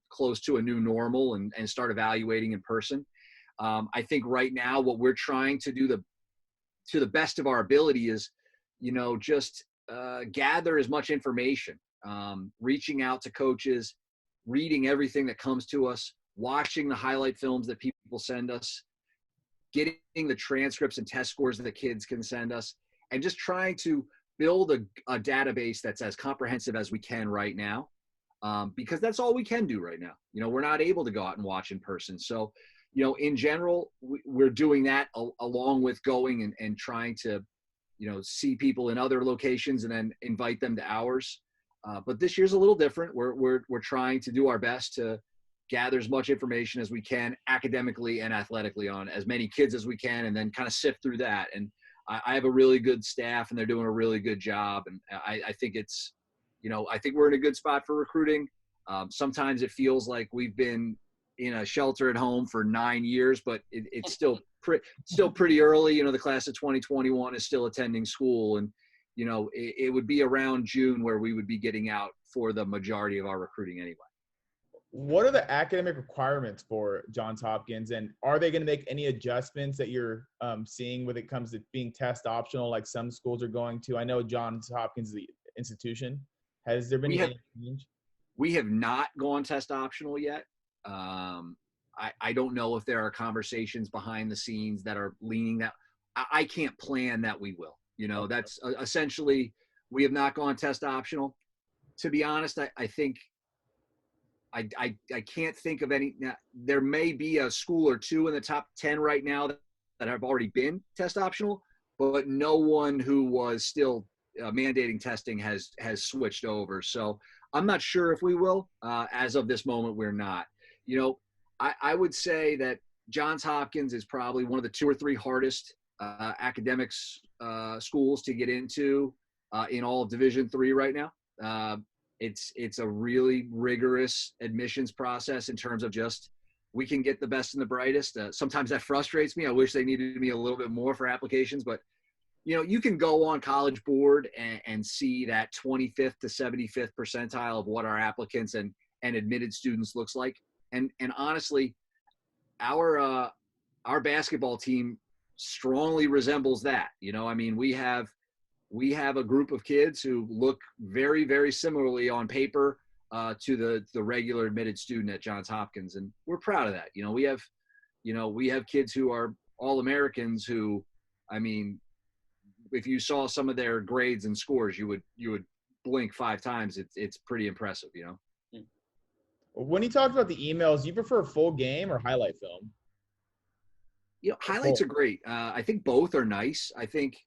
close to a new normal and start evaluating in person. I think right now what we're trying to do to the best of our ability is, just gather as much information, reaching out to coaches, reading everything that comes to us, watching the highlight films that people send us, getting the transcripts and test scores that the kids can send us, and just trying to build a database that's as comprehensive as we can right now, because that's all we can do right now. We're not able to go out and watch in person. So, in general, we're doing that along with going and trying to, see people in other locations and then invite them to ours. But this year's a little different. We're trying to do our best to gather as much information as we can academically and athletically on as many kids as we can, and then kind of sift through that. And I have a really good staff, and they're doing a really good job. And I think it's, I think we're in a good spot for recruiting. Sometimes it feels like we've been in a shelter at home for 9 years, but it's still pretty early. The class of 2021 is still attending school, and it would be around June where we would be getting out for the majority of our recruiting anyway. What are the academic requirements for Johns Hopkins, and are they going to make any adjustments that you're seeing when it comes to being test optional like some schools are going to? I know Johns Hopkins is the institution. Has there been any change? We have not gone test optional yet. I don't know if there are conversations behind the scenes that are leaning that. I can't plan that we will. That's essentially, we have not gone test optional. To be honest, I think I can't think of any. Now, there may be a school or two in the top 10 right now that have already been test optional, but no one who was still mandating testing has switched over. So I'm not sure if we will. As of this moment, we're not. I would say that Johns Hopkins is probably one of the 2 or 3 hardest academics schools to get into in all of Division III right now. It's a really rigorous admissions process in terms of just we can get the best and the brightest. Sometimes that frustrates me. I wish they needed me a little bit more for applications, but you can go on College Board and see that 25th to 75th percentile of what our applicants and admitted students looks like. And honestly, our basketball team strongly resembles that. I mean, we have a group of kids who look very, very similarly on paper to the regular admitted student at Johns Hopkins, and we're proud of that. We have kids who are All-Americans who, I mean, if you saw some of their grades and scores, you would blink 5 times. It's pretty impressive. When you talked about the emails, you prefer full game or highlight film? Highlights are great. I think both are nice. I think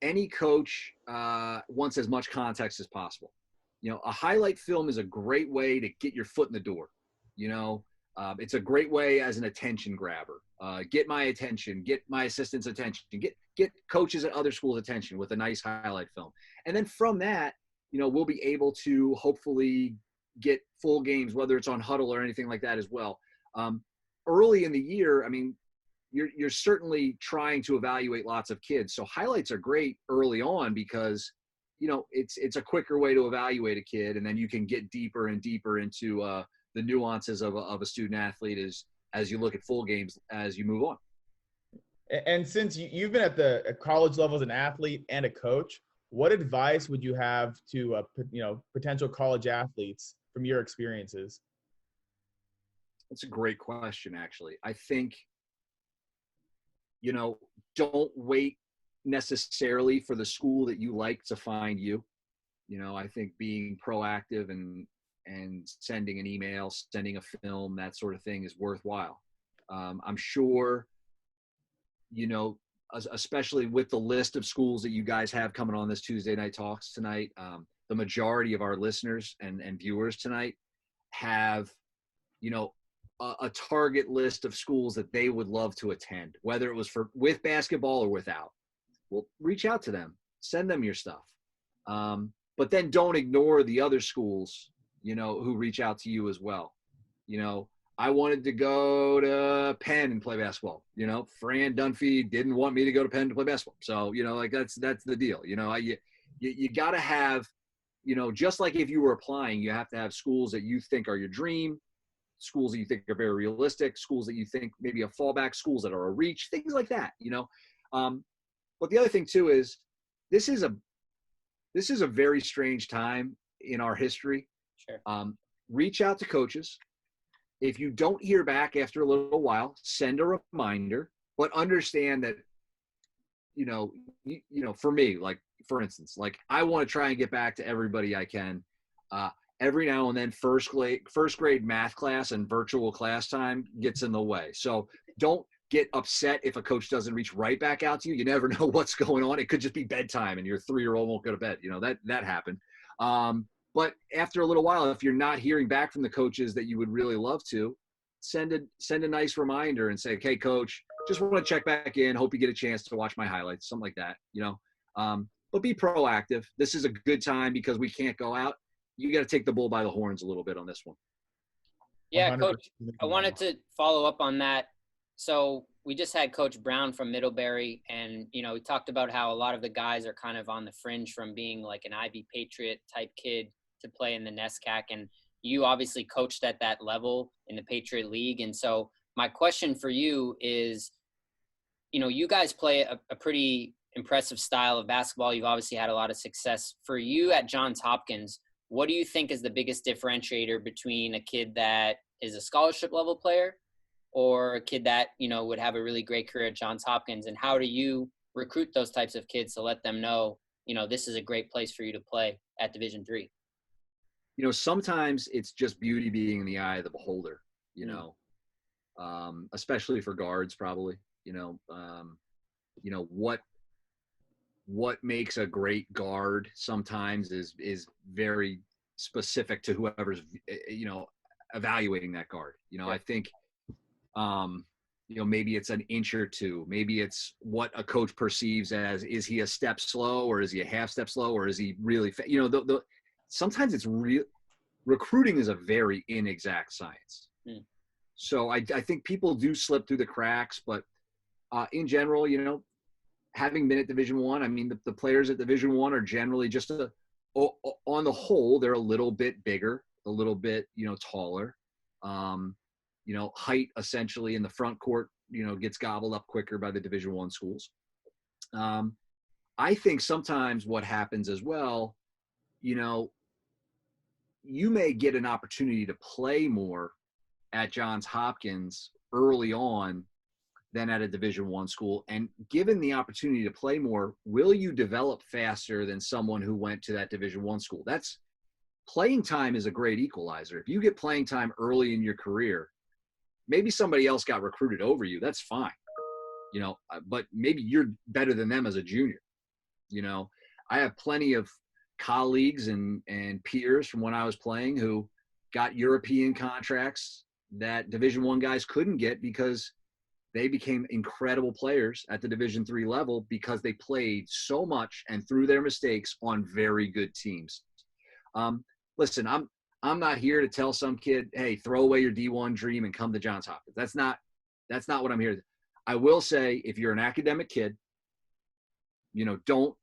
any coach wants as much context as possible. A highlight film is a great way to get your foot in the door. It's a great way as an attention grabber. Get my attention, get my assistant's attention, get coaches at other schools' attention with a nice highlight film. And then from that, we'll be able to hopefully get full games, whether it's on Huddle or anything like that as well. Early in the year, I mean, you're certainly trying to evaluate lots of kids. So highlights are great early on because, it's a quicker way to evaluate a kid. And then you can get deeper and deeper into the nuances of a student athlete as you look at full games as you move on. And since you've been at the college level as an athlete and a coach, what advice would you have to potential college athletes from your experiences? That's a great question, actually. I think, don't wait necessarily for the school that you like to find you. I think being proactive and sending an email, sending a film, that sort of thing is worthwhile. I'm sure, especially with the list of schools that you guys have coming on this Tuesday Night Talks tonight, the majority of our listeners and viewers tonight have, a target list of schools that they would love to attend, whether it was with basketball or without. Well, reach out to them, send them your stuff. But then don't ignore the other schools, who reach out to you as well. I wanted to go to Penn and play basketball. Fran Dunphy didn't want me to go to Penn to play basketball. So, that's the deal. You got to have, just like if you were applying, you have to have schools that you think are your dream, schools that you think are very realistic, schools that you think maybe a fallback, schools that are a reach, things like that, But the other thing too is this is a very strange time in our history. Sure. Reach out to coaches. If you don't hear back after a little while, send a reminder, but understand that, for me, like, for instance, like I want to try and get back to everybody I can. Every now and then first grade math class and virtual class time gets in the way. So don't get upset if a coach doesn't reach right back out to you. You never know what's going on. It could just be bedtime and your 3-year-old won't go to bed. That happened. But after a little while, if you're not hearing back from the coaches that you would really love to, send a nice reminder and say, "Hey, coach, just want to check back in. Hope you get a chance to watch my highlights," something like that, But be proactive. This is a good time because we can't go out. You got to take the bull by the horns a little bit on this one. Yeah, Coach, I wanted to follow up on that. So we just had Coach Brown from Middlebury, and, we talked about how a lot of the guys are kind of on the fringe from being like an Ivy Patriot type kid to play in the NESCAC. And you obviously coached at that level in the Patriot League. And so my question for you is, you guys play a pretty impressive style of basketball. You've obviously had a lot of success. For you at Johns Hopkins, what do you think is the biggest differentiator between a kid that is a scholarship level player or a kid that, would have a really great career at Johns Hopkins? And how do you recruit those types of kids to let them know, this is a great place for you to play at Division III? Sometimes it's just beauty being in the eye of the beholder, especially for guards, probably, what makes a great guard sometimes is very specific to whoever's, evaluating that guard. I think, maybe it's an inch or two. Maybe it's what a coach perceives as, is he a step slow, or is he a half step slow, or is he really sometimes it's real. Recruiting is a very inexact science. So I think people do slip through the cracks, but in general, having been at Division I, I mean, the players at Division I are generally just on the whole, they're a little bit bigger, a little bit, taller. Height essentially in the front court, gets gobbled up quicker by the Division I schools. I think sometimes what happens as well, you may get an opportunity to play more at Johns Hopkins early on than at a Division I school. And given the opportunity to play more, will you develop faster than someone who went to that Division I school? That's playing time is a great equalizer. If you get playing time early in your career, maybe somebody else got recruited over you. That's fine. But maybe you're better than them as a junior. I have plenty of colleagues and peers from when I was playing who got European contracts that Division I guys couldn't get because they became incredible players at the Division III level because they played so much and through their mistakes on very good teams. Listen, I'm not here to tell some kid, hey, throw away your D1 dream and come to Johns Hopkins. That's not what I'm here to. I will say, if you're an academic kid, don't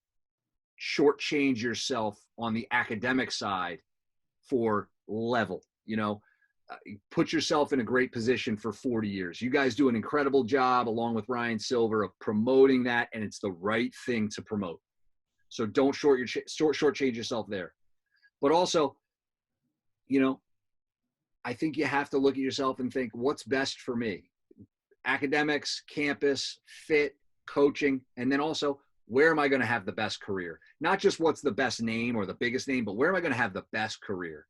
shortchange yourself on the academic side for level. Put yourself in a great position for 40 years. You guys do an incredible job along with Ryan Silver of promoting that, and it's the right thing to promote. So don't shortchange yourself there. But also, I think you have to look at yourself and think, what's best for me? Academics, campus, fit, coaching, and then also, where am I going to have the best career? Not just what's the best name or the biggest name, but where am I going to have the best career?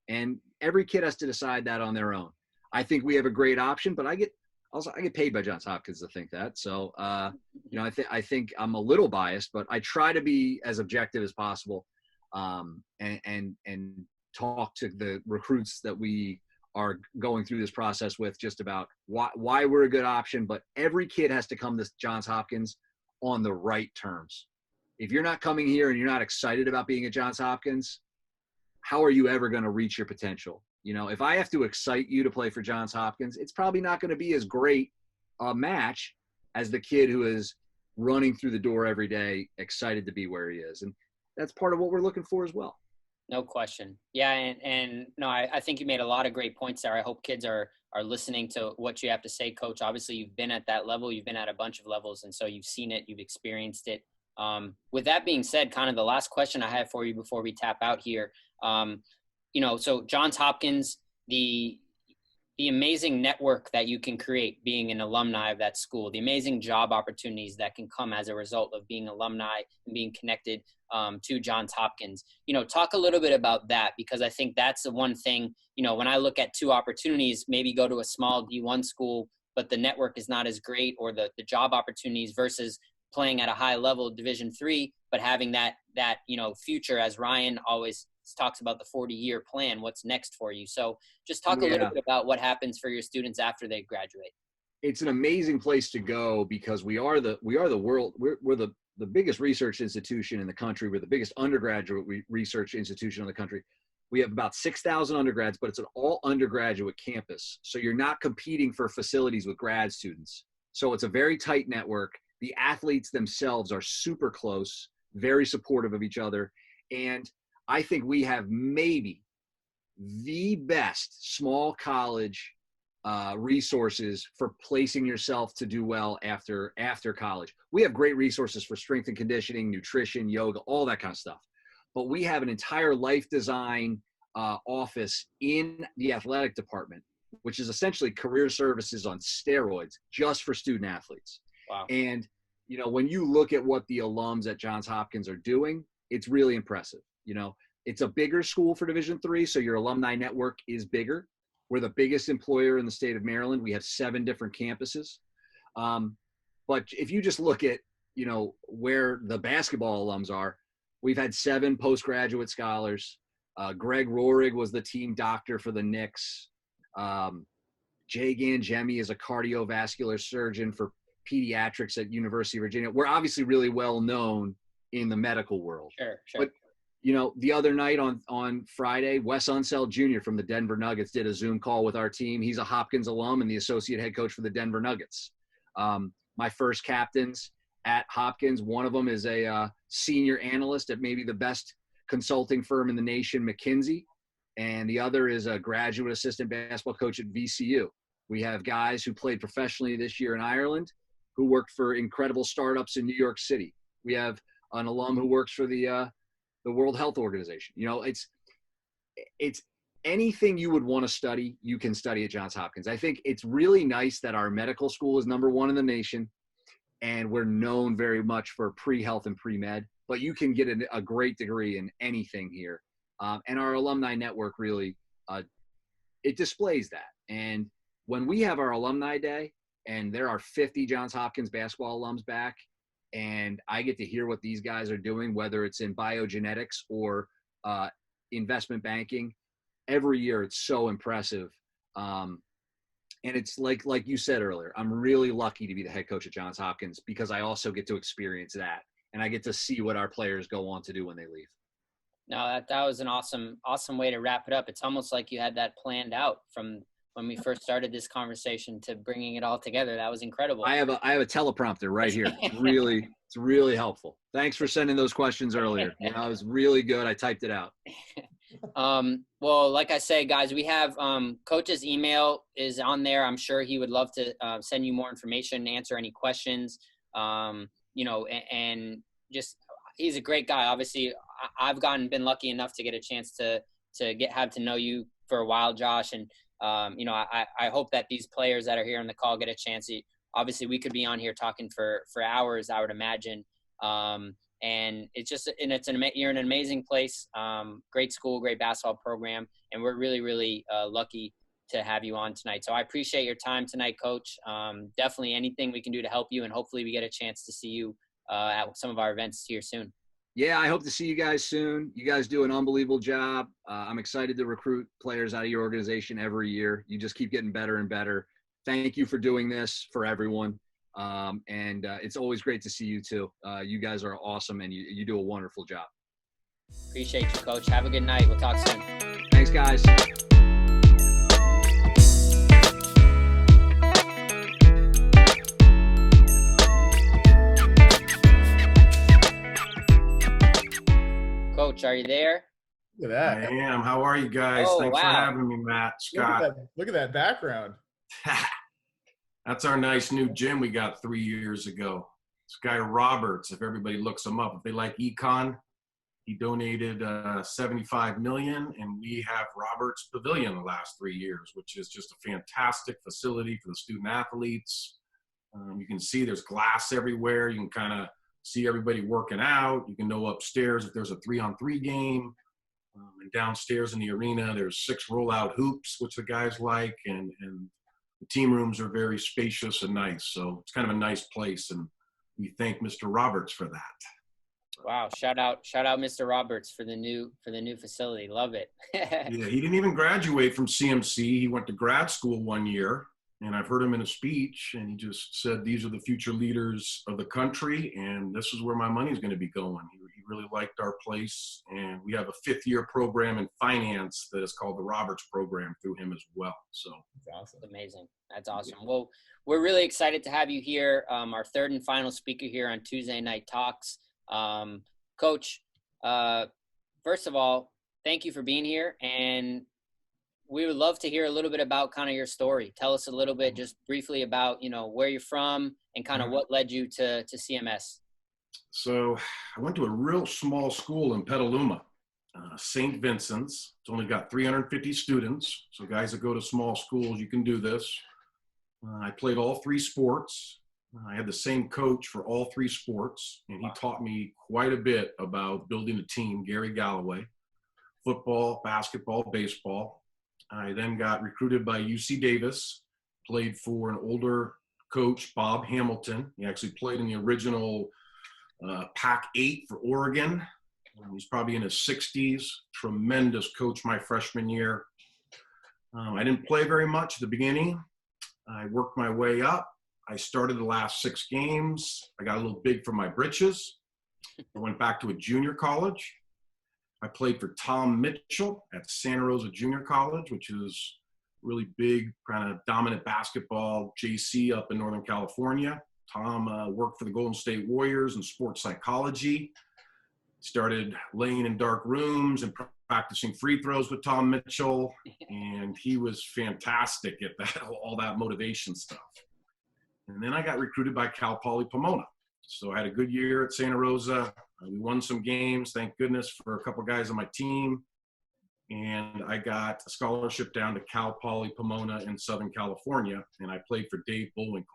And every kid has to decide that on their own. I think we have a great option, but I get paid by Johns Hopkins to think that. So, I think I'm a little biased, but I try to be as objective as possible, and talk to the recruits that we are going through this process with just about why we're a good option. But every kid has to come to Johns Hopkins on the right terms. If you're not coming here and you're not excited about being at Johns Hopkins, how are you ever going to reach your potential? If I have to excite you to play for Johns Hopkins, it's probably not going to be as great a match as the kid who is running through the door every day, excited to be where he is. And that's part of what we're looking for as well. No question. Yeah. And no, I think you made a lot of great points there. I hope kids are listening to what you have to say, Coach. Obviously, you've been at that level. You've been at a bunch of levels. And so you've seen it. You've experienced it. With that being said, kind of the last question I have for you before we tap out here, so Johns Hopkins, the amazing network that you can create being an alumni of that school, the amazing job opportunities that can come as a result of being alumni and being connected to Johns Hopkins. Talk a little bit about that, because I think that's the one thing, when I look at two opportunities, maybe go to a small D1 school, but the network is not as great, or the job opportunities versus playing at a high level Division III, but having that future, as Ryan always talks about, the 40-year plan, what's next for you. So just talk a little bit about what happens for your students after they graduate. It's an amazing place to go because we're the biggest research institution in the country. We're the biggest undergraduate research institution in the country. We have about 6,000 undergrads, but it's an all undergraduate campus. So you're not competing for facilities with grad students. So it's a very tight network. The athletes themselves are super close, very supportive of each other. And I think we have maybe the best small college resources for placing yourself to do well after college. We have great resources for strength and conditioning, nutrition, yoga, all that kind of stuff. But we have an entire life design office in the athletic department, which is essentially career services on steroids just for student athletes. Wow. And, when you look at what the alums at Johns Hopkins are doing, it's really impressive. It's a bigger school for Division III, so your alumni network is bigger. We're the biggest employer in the state of Maryland. We have 7 different campuses. But if you just look at, where the basketball alums are, we've had 7 postgraduate scholars. Greg Rohrig was the team doctor for the Knicks. Jay Gangemi is a cardiovascular surgeon for pediatrics at University of Virginia. We're obviously really well known in the medical world. Sure. But, you know, the other night on Friday, Wes Unseld Jr. from the Denver Nuggets did a Zoom call with our team. He's a Hopkins alum and the associate head coach for the Denver Nuggets. My first captains at Hopkins, one of them is a senior analyst at maybe the best consulting firm in the nation, McKinsey, and the other is a graduate assistant basketball coach at VCU. We have guys who played professionally this year in Ireland who worked for incredible startups in New York City. We have an alum who works for the World Health Organization. You know, it's anything you would want to study, you can study at Johns Hopkins. I think it's really nice that our medical school is #1 in the nation, and we're known very much for pre-health and pre-med, but you can get a great degree in anything here. And our alumni network really, it displays that. And when we have our alumni day and there are 50 Johns Hopkins basketball alums back, and I get to hear what these guys are doing, whether it's in biogenetics or investment banking, every year it's so impressive. And it's like you said earlier, I'm really lucky to be the head coach at Johns Hopkins because I also get to experience that. And I get to see what our players go on to do when they leave. No, that was an awesome way to wrap it up. It's almost like you had that planned out from when we first started this conversation to bringing it all together. That was incredible. I have a teleprompter right here. It's really helpful. Thanks for sending those questions earlier. You know, it was really good. I typed it out. Well, like I say, guys, we have Coach's email is on there. I'm sure he would love to send you more information, answer any questions, you know, and just he's a great guy. Obviously, I've been lucky enough to get a chance to have to know you for a while, Josh. And, you know, I hope that these players that are here on the call get a chance. Obviously, we could be on here talking for hours, I would imagine. And it's just, and you're in an amazing place, great school, great basketball program. And we're really, really lucky to have you on tonight. So I appreciate your time tonight, Coach. Definitely anything we can do to help you. And hopefully we get a chance to see you at some of our events here soon. Yeah, I hope to see you guys soon. You guys do an unbelievable job. I'm excited to recruit players out of your organization every year. You just keep getting better and better. Thank you for doing this for everyone. And it's always great to see you too. You guys are awesome and you do a wonderful job. Appreciate you, Coach. Have a good night. We'll talk soon. Thanks, guys. Coach, are you there? Look at that. I am. How are you guys? Oh, Thanks wow. for having me, Matt, Scott. Look at that background. That's our nice new gym we got 3 years ago. This guy Roberts, if everybody looks him up, if they like econ, he donated $75 million, and we have Roberts Pavilion the last 3 years, which is just a fantastic facility for the student athletes. You can see there's glass everywhere. You can kind of see everybody working out. You can know upstairs if there's a 3-on-3 game. And downstairs in the arena, there's 6 rollout hoops, which the guys like, and the team rooms are very spacious and nice. So it's kind of a nice place, and we thank Mr. Roberts for that. Wow! Shout out, Mr. Roberts for the new facility. Love it. Yeah, he didn't even graduate from CMC. He went to grad school 1 year, and I've heard him in a speech, and he just said, "These are the future leaders of the country, and this is where my money is going to be going." He really liked our place, and we have a 5th-year program in finance that is called the Roberts Program through him as well. So That's awesome. That's amazing. That's awesome. Well, we're really excited to have you here, our third and final speaker here on Tuesday Night Talks. Coach, first of all, thank you for being here, and we would love to hear a little bit about kind of your story. Tell us a little bit, just briefly, about, you know, where you're from and kind of what led you to CMS. So I went to a real small school in Petaluma, St. Vincent's. It's only got 350 students. So guys that go to small schools, you can do this. I played all 3 sports. I had the same coach for all 3 sports, and he taught me quite a bit about building a team, Gary Galloway, football, basketball, baseball. I then got recruited by UC Davis, played for an older coach, Bob Hamilton. He actually played in the original Pac-8 for Oregon. He's probably in his 60s. Tremendous coach my freshman year. I didn't play very much at the beginning, I worked my way up. I started the last 6 games. I got a little big for my britches. I went back to a junior college. I played for Tom Mitchell at Santa Rosa Junior College, which is really big, kind of dominant basketball JC up in Northern California. Tom worked for the Golden State Warriors in sports psychology. Started laying in dark rooms and practicing free throws with Tom Mitchell, and he was fantastic at that, all that motivation stuff. And then I got recruited by Cal Poly Pomona. So I had a good year at Santa Rosa. We won some games, thank goodness, for a couple guys on my team. And I got a scholarship down to Cal Poly Pomona in Southern California, and I played for Dave Bullwinkle.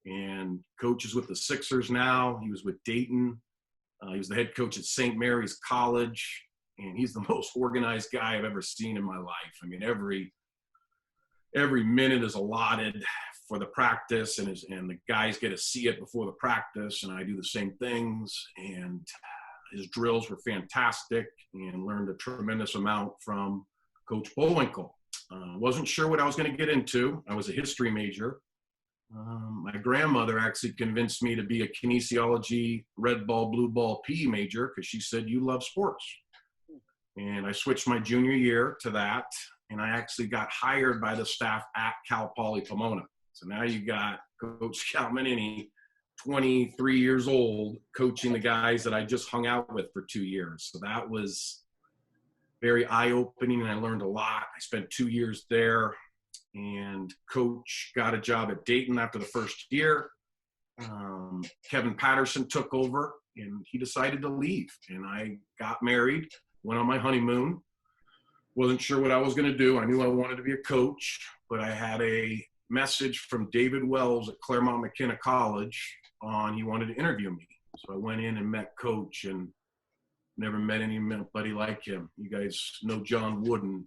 And coach is with the Sixers now. He was with Dayton. He was the head coach at St. Mary's College, and he's the most organized guy I've ever seen in my life. I mean, every minute is allotted for the practice, and the guys get to see it before the practice, and I do the same things. And his drills were fantastic, and learned a tremendous amount from Coach Bullwinkle. Wasn't sure what I was going to get into. I was a history major. My grandmother actually convinced me to be a kinesiology, red ball, blue ball, PE major, because she said, you love sports. And I switched my junior year to that, and I actually got hired by the staff at Cal Poly Pomona. So now you got Coach Scalmanini, 23 years old, coaching the guys that I just hung out with for 2 years. So that was very eye-opening, and I learned a lot. I spent 2 years there, and Coach got a job at Dayton after the first year. Kevin Patterson took over, and he decided to leave. And I got married, went on my honeymoon. Wasn't sure what I was going to do. I knew I wanted to be a coach, but I had a message from David Wells at Claremont-McKenna College on he wanted to interview me. So I went in and met Coach, and never met anybody like him. You guys know John Wooden.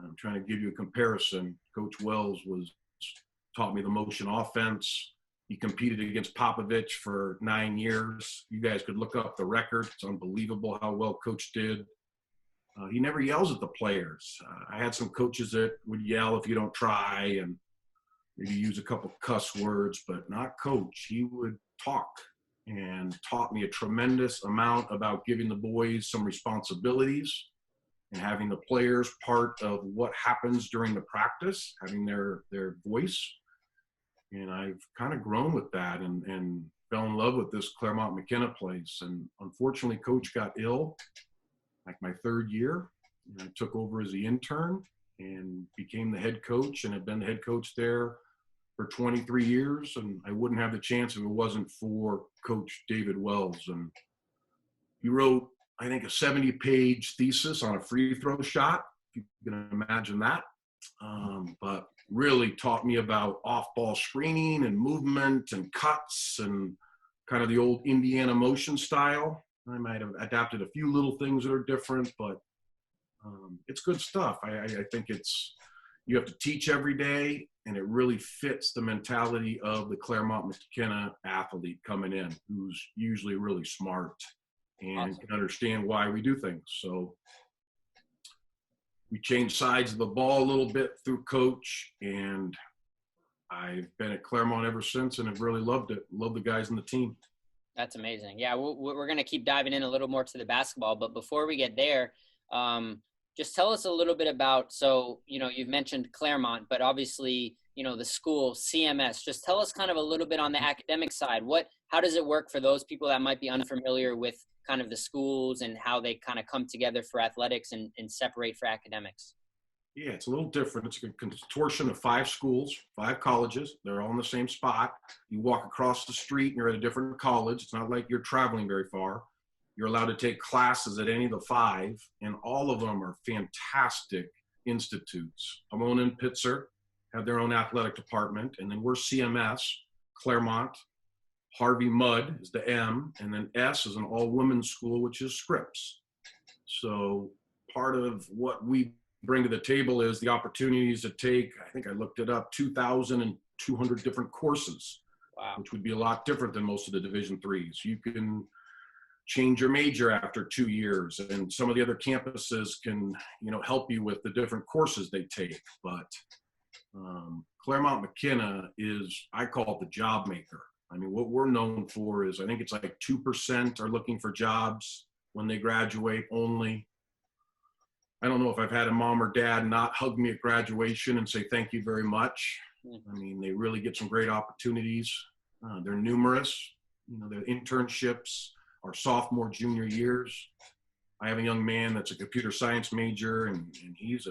I'm trying to give you a comparison. Coach Wells taught me the motion offense. He competed against Popovich for 9 years. You guys could look up the record. It's unbelievable how well Coach did. He never yells at the players. I had some coaches that would yell if you don't try and maybe use a couple cuss words, but not Coach. He would talk and taught me a tremendous amount about giving the boys some responsibilities and having the players part of what happens during the practice, having their voice. And I've kind of grown with that and fell in love with this Claremont-McKenna place. And unfortunately, Coach got ill like my 3rd year. And I took over as the intern and became the head coach, and have been the head coach there for 23 years. And I wouldn't have the chance if it wasn't for Coach David Wells. And he wrote, I think, a 70-page thesis on a free throw shot, if you can imagine that. But really taught me about off-ball screening and movement and cuts and kind of the old Indiana motion style. I might have adapted a few little things that are different, but it's good stuff. I think you have to teach every day, and it really fits the mentality of the Claremont-McKenna athlete coming in, who's usually really smart and Awesome. can understand why we do things. So we changed sides of the ball a little bit through Coach, and I've been at Claremont ever since and have really loved it. Love the guys on the team. That's amazing. Yeah, we're going to keep diving in a little more to the basketball, but before we get there, just tell us a little bit about, so, you've mentioned Claremont, but obviously, the school, CMS, just tell us kind of a little bit on the academic side. How does it work for those people that might be unfamiliar with kind of the schools and how they kind of come together for athletics and separate for academics? Yeah, it's a little different. It's a consortium of 5 schools, 5 colleges. They're all in the same spot. You walk across the street and you're at a different college. It's not like you're traveling very far. You're allowed to take classes at any of the 5, and all of them are fantastic institutes. Pomona and Pitzer have their own athletic department, and then we're CMS, Claremont. Harvey Mudd is the M, and then S is an all-women's school, which is Scripps. So part of what we bring to the table is the opportunities to take, I think I looked it up, 2,200 different courses, Wow. which would be a lot different than most of the Division IIIs. You can change your major after 2 years, and some of the other campuses can, help you with the different courses they take. But Claremont-McKenna is, I call it the job maker. I mean, what we're known for is, I think it's like 2% are looking for jobs when they graduate only. I don't know if I've had a mom or dad not hug me at graduation and say thank you very much. I mean, they really get some great opportunities. They're numerous. You know, their internships are sophomore, junior years. I have a young man that's a computer science major, and he's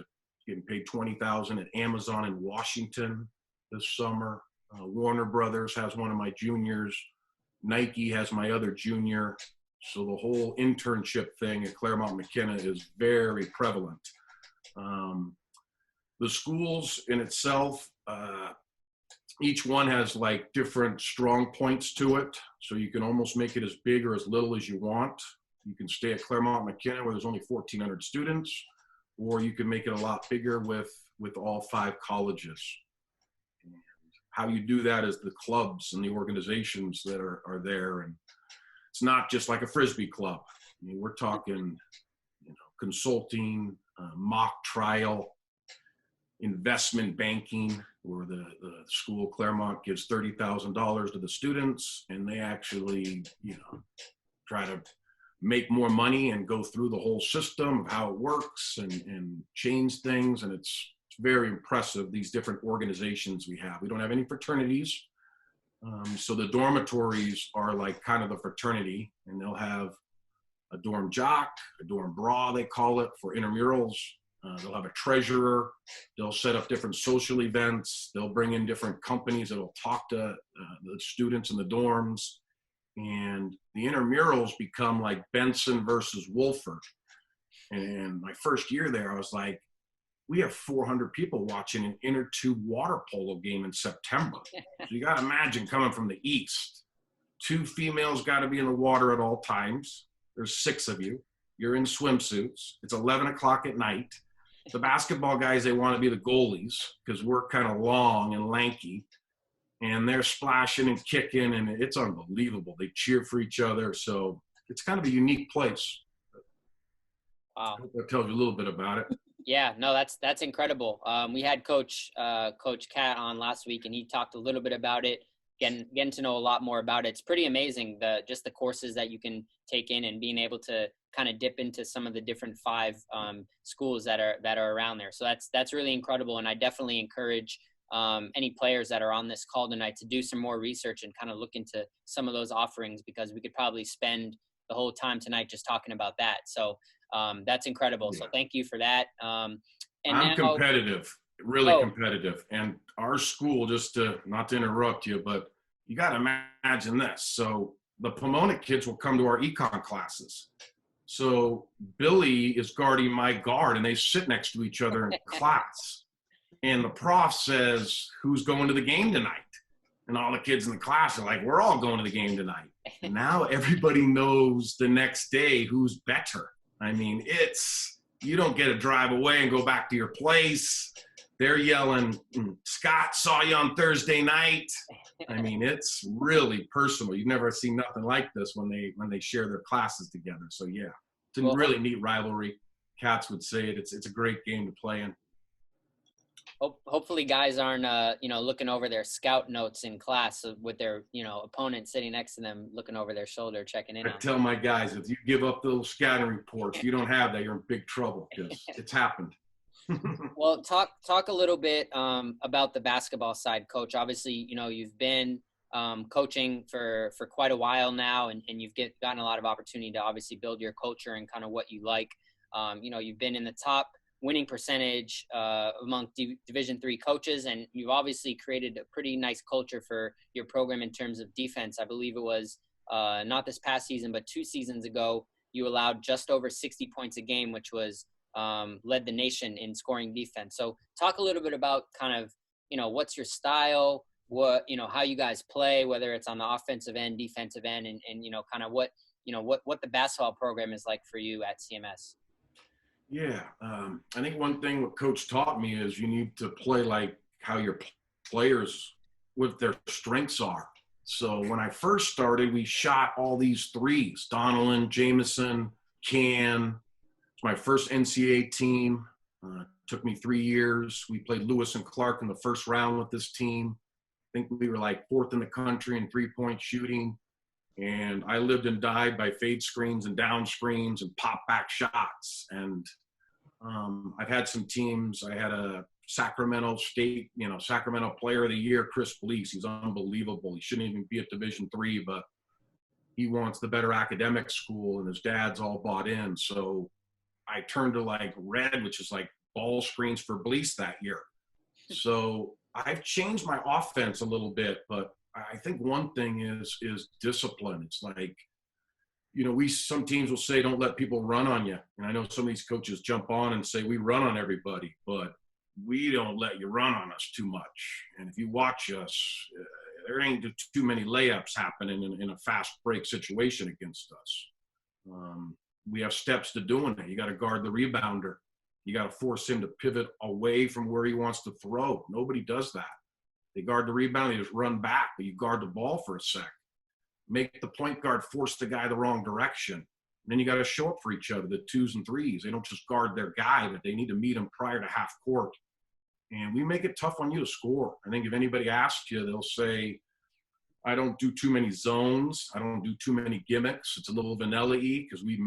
getting paid $20,000 at Amazon in Washington this summer. Warner Brothers has one of my juniors. Nike has my other junior. So the whole internship thing at Claremont-McKenna is very prevalent. The schools in itself, each one has like different strong points to it. So you can almost make it as big or as little as you want. You can stay at Claremont-McKenna where there's only 1,400 students, or you can make it a lot bigger with all 5 colleges. How you do that is the clubs and the organizations that are there. And it's not just like a Frisbee club. I mean, we're talking, consulting, mock trial, investment banking, where the school Claremont gives $30,000 to the students, and they actually, try to make more money and go through the whole system of how it works and change things. And it's very impressive, these different organizations we have. We don't have any fraternities. So the dormitories are like kind of the fraternity, and they'll have a dorm jock, a dorm bra, they call it, for intramurals. They'll have a treasurer. They'll set up different social events. They'll bring in different companies that'll talk to the students in the dorms. And the intramurals become like Benson versus Wolford. And my first year there, I was like, we have 400 people watching an inner tube water polo game in September. So you got to imagine coming from the East. 2 females got to be in the water at all times. There's 6 of you. You're in swimsuits. It's 11 o'clock at night. The basketball guys, they want to be the goalies because we're kind of long and lanky. And they're splashing and kicking, and it's unbelievable. They cheer for each other. So it's kind of a unique place. Wow. I hope that tells you a little bit about it. Yeah, no, that's incredible. We had Coach Cat on last week, and he talked a little bit about it, getting to know a lot more about it. It's pretty amazing, just the courses that you can take in and being able to kind of dip into some of the different 5 schools that are around there. So that's really incredible, and I definitely encourage any players that are on this call tonight to do some more research and kind of look into some of those offerings, because we could probably spend the whole time tonight just talking about that. So that's incredible. Yeah. So thank you for that. And I'm competitive, really competitive. And our school, not to interrupt you, but you got to imagine this. So the Pomona kids will come to our econ classes. So Billy is guarding my guard, and they sit next to each other in class. And the prof says, who's going to the game tonight? And all the kids in the class are like, we're all going to the game tonight. And now everybody knows the next day who's better. I mean, you don't get to drive away and go back to your place. They're yelling, Scott saw you on Thursday night. I mean, it's really personal. You've never seen nothing like this when they share their classes together. So yeah, it's a really neat rivalry. Cats would say it. It's a great game to play in. Hopefully guys aren't, looking over their scout notes in class with their, opponent sitting next to them, looking over their shoulder, checking in. I tell my guys, if you give up those scouting reports, you don't have that, you're in big trouble, because it's happened. Well, talk a little bit about the basketball side, Coach. Obviously, you've been coaching for quite a while now, and you've gotten a lot of opportunity to obviously build your culture and kind of what you like. You've been in the top winning percentage among Division III coaches, and you've obviously created a pretty nice culture for your program in terms of defense. I believe it was not this past season, but 2 seasons ago, you allowed just over 60 points a game, which was led the nation in scoring defense. So talk a little bit about kind of, what's your style, how you guys play, whether it's on the offensive end, defensive end, and kind of what the basketball program is like for you at CMS. Yeah, I think one thing what Coach taught me is you need to play like how your players, what their strengths are. So when I first started, we shot all these threes. Donnellan, Jameson, Can. It's my first NCAA team. Took me 3 years. We played Lewis and Clark in the first round with this team. I think we were like 4th in the country in 3-point shooting. And I lived and died by fade screens and down screens and pop back shots. And I've had some teams. I had a Sacramento Player of the Year, Chris Blease. He's unbelievable. He shouldn't even be at Division III, but he wants the better academic school, and his dad's all bought in. So I turned to like red, which is like ball screens for Blease that year. So I've changed my offense a little bit, but I think one thing is discipline. It's like, some teams will say, don't let people run on you. And I know some of these coaches jump on and say, we run on everybody, but we don't let you run on us too much. And if you watch us, there ain't too many layups happening in a fast break situation against us. We have steps to doing it. You got to guard the rebounder. You got to force him to pivot away from where he wants to throw. Nobody does that. They guard the rebound, they just run back, but you guard the ball for a sec. Make the point guard force the guy the wrong direction. And then you got to show up for each other, the 2s and 3s. They don't just guard their guy, but they need to meet him prior to half court. And we make it tough on you to score. I think if anybody asks you, they'll say, I don't do too many zones. I don't do too many gimmicks. It's a little vanilla-y because we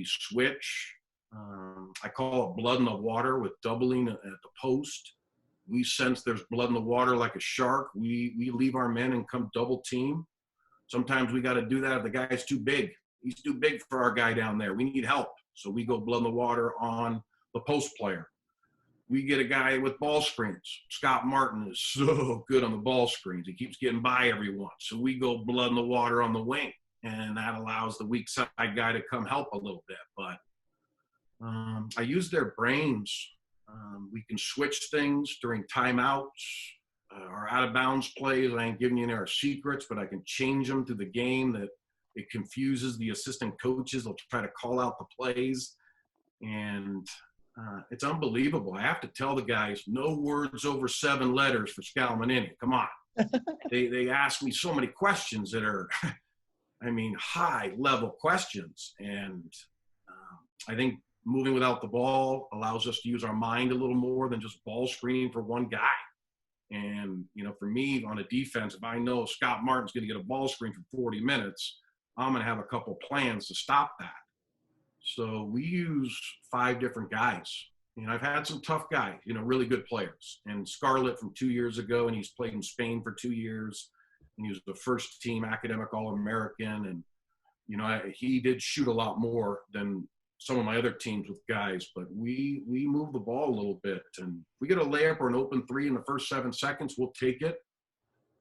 switch. I call it blood in the water with doubling at the post. We sense there's blood in the water like a shark. We leave our men and come double team. Sometimes we got to do that if the guy's too big. He's too big for our guy down there. We need help. So we go blood in the water on the post player. We get a guy with ball screens. Scott Martin is so good on the ball screens. He keeps getting by everyone. So we go blood in the water on the wing. And that allows the weak side guy to come help a little bit. But I use their brains. We can switch things during timeouts. Our out-of-bounds plays, I ain't giving you any of our secrets, but I can change them through the game that it confuses the assistant coaches. They'll try to call out the plays. And it's unbelievable. I have to tell the guys, no words over 7 letters for Scalmanini. Come on. They ask me so many questions that are, high-level questions. And I think moving without the ball allows us to use our mind a little more than just ball screening for one guy. And, for me on a defense, if I know Scott Martin's going to get a ball screen for 40 minutes, I'm going to have a couple plans to stop that. So we use 5 different guys. I've had some tough guys, really good players. And Scarlett from 2 years ago, and he's played in Spain for 2 years. And he was the first team academic All-American. And, he did shoot a lot more than some of my other teams with guys, but we move the ball a little bit. And if we get a layup or an open 3 in the first 7 seconds, we'll take it.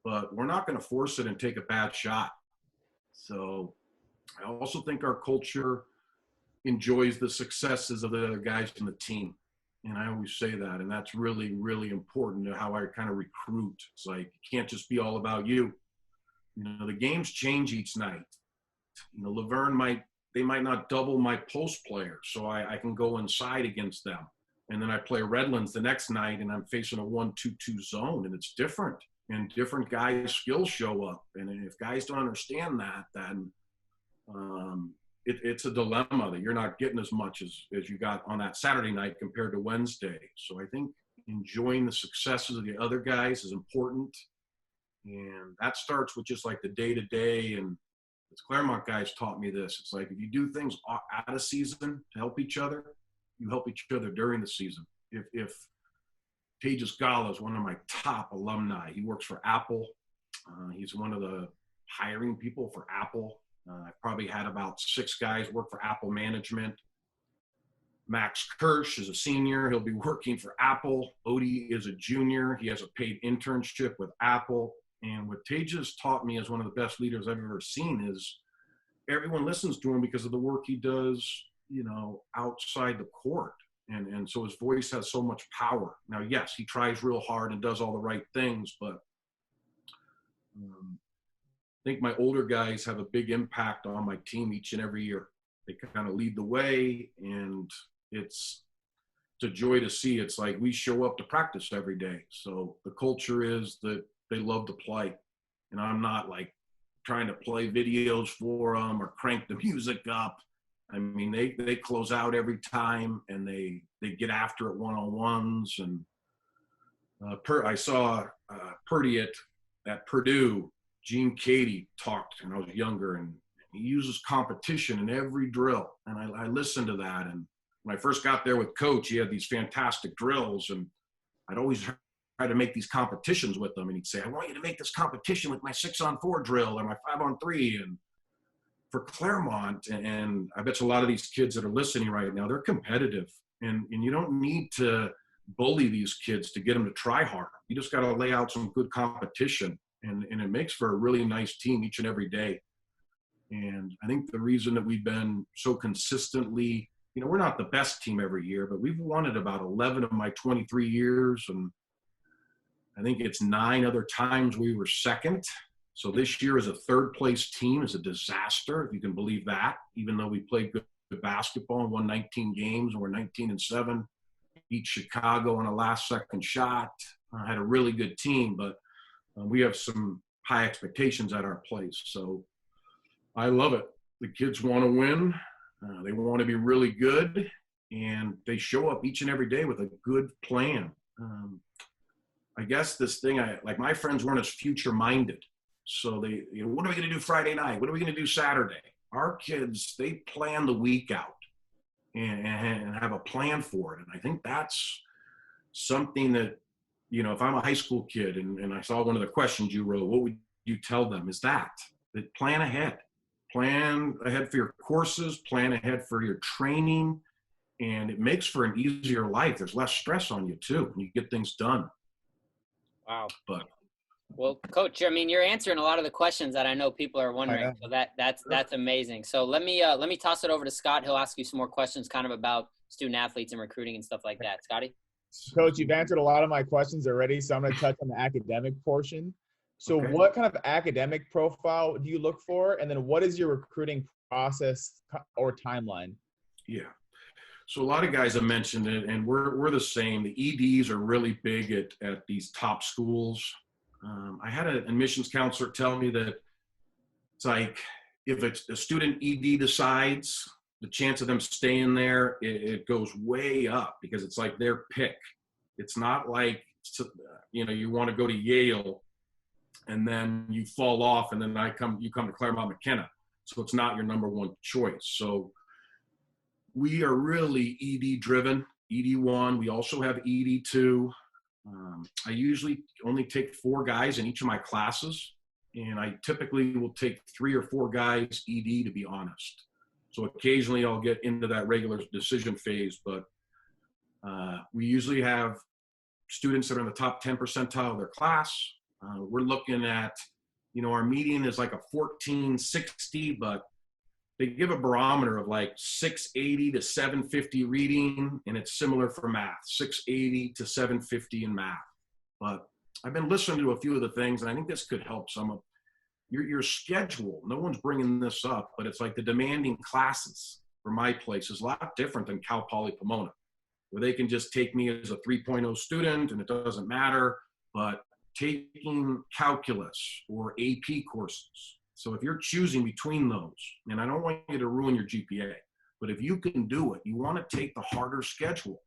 But we're not going to force it and take a bad shot. So I also think our culture enjoys the successes of the other guys in the team. And I always say that, and that's really, really important to how I kind of recruit. It's like, it can't just be all about you. The games change each night. Laverne might not double my post player, so I can go inside against them. And then I play Redlands the next night, and I'm facing a 1-2-2 zone, and it's different. And different guys' skills show up. And if guys don't understand that, then it's a dilemma that you're not getting as much as you got on that Saturday night compared to Wednesday. So I think enjoying the successes of the other guys is important. And that starts with just like the day-to-day. And the Claremont guys taught me this. It's like if you do things out of season to help each other, you help each other during the season. If Tejas Gala is one of my top alumni. He works for Apple. He's one of the hiring people for Apple. I've probably had about 6 guys work for Apple management. Max Kirsch is a senior. He'll be working for Apple. Odie is a junior. He has a paid internship with Apple. And what Tejas taught me as one of the best leaders I've ever seen is everyone listens to him because of the work he does, outside the court. And so his voice has so much power. Now, yes, he tries real hard and does all the right things, but I think my older guys have a big impact on my team each and every year. They kind of lead the way, and it's a joy to see. It's like we show up to practice every day. So the culture is that they love to play. And I'm not like trying to play videos for them or crank the music up. I mean, they close out every time, and they get after it one-on-ones. And I saw Purdy at Purdue. Gene Cady talked when I was younger, and he uses competition in every drill. And I listened to that. And when I first got there with Coach, he had these fantastic drills, and I'd always try to make these competitions with them. And he'd say, I want you to make this competition with my 6-on-4 drill or my 5-on-3. And for Claremont, and I bet you a lot of these kids that are listening right now, they're competitive. And you don't need to bully these kids to get them to try hard. You just got to lay out some good competition. And it makes for a really nice team each and every day. And I think the reason that we've been so consistently, we're not the best team every year, but we've won it about 11 of my 23 years. And I think it's 9 other times we were second. So this year as a third place team is a disaster, if you can believe that, even though we played good basketball and won 19 games and we're 19-7, beat Chicago on a last second shot. Had a really good team, but we have some high expectations at our place. So I love it. The kids want to win. They want to be really good, and they show up each and every day with a good plan. I guess this thing, like my friends weren't as future minded. So they, what are we going to do Friday night? What are we going to do Saturday? Our kids, they plan the week out and have a plan for it. And I think that's something that, if I'm a high school kid and I saw one of the questions you wrote, what would you tell them is that plan ahead. Plan ahead for your courses, plan ahead for your training, and it makes for an easier life. There's less stress on you too when you get things done. Wow. But well, Coach, I mean, you're answering a lot of the questions that I know people are wondering. So that's amazing. So let me toss it over to Scott. He'll ask you some more questions kind of about student athletes and recruiting and stuff like that. Scotty? Coach, you've answered a lot of my questions already, so I'm going to touch on the academic portion. So Okay. What kind of academic profile do you look for? And then what is your recruiting process or timeline? Yeah. So a lot of guys have mentioned it, and we're the same. The EDs are really big at these top schools. I had an admissions counselor tell me that it's like if a student ED decides, the chance of them staying there, it goes way up because it's like their pick. It's not like, you want to go to Yale and then you fall off and then you come to Claremont-McKenna. So it's not your number one choice. So we are really ED driven, ED1. We also have ED2. I usually only take 4 guys in each of my classes, and I typically will take 3 or 4 guys ED, to be honest. So occasionally I'll get into that regular decision phase, but we usually have students that are in the top 10 percentile of their class. We're looking at, our median is like a 1460, but they give a barometer of like 680 to 750 reading, and it's similar for math, 680 to 750 in math. But I've been listening to a few of the things, and I think this could help some of your schedule. No one's bringing this up, but it's like the demanding classes for my place is a lot different than Cal Poly Pomona, where they can just take me as a 3.0 student and it doesn't matter, but taking calculus or AP courses. So if you're choosing between those, and I don't want you to ruin your GPA, but if you can do it, you want to take the harder schedule,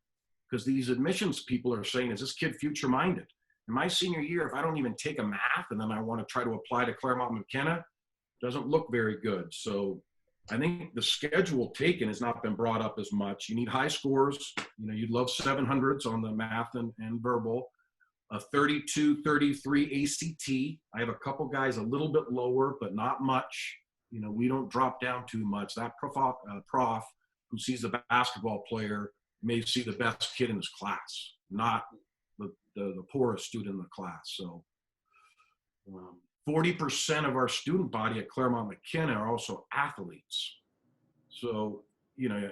because these admissions people are saying, is this kid future-minded? In my senior year, if I don't even take a math and then I want to try to apply to Claremont-McKenna, it doesn't look very good. So I think the schedule taken has not been brought up as much. You need high scores. You'd love 700s on the math and verbal. A 32, 33 ACT. I have a couple guys a little bit lower, but not much. We don't drop down too much. That prof who sees the basketball player may see the best kid in his class, not the poorest student in the class. So 40% of our student body at Claremont-McKenna are also athletes. So,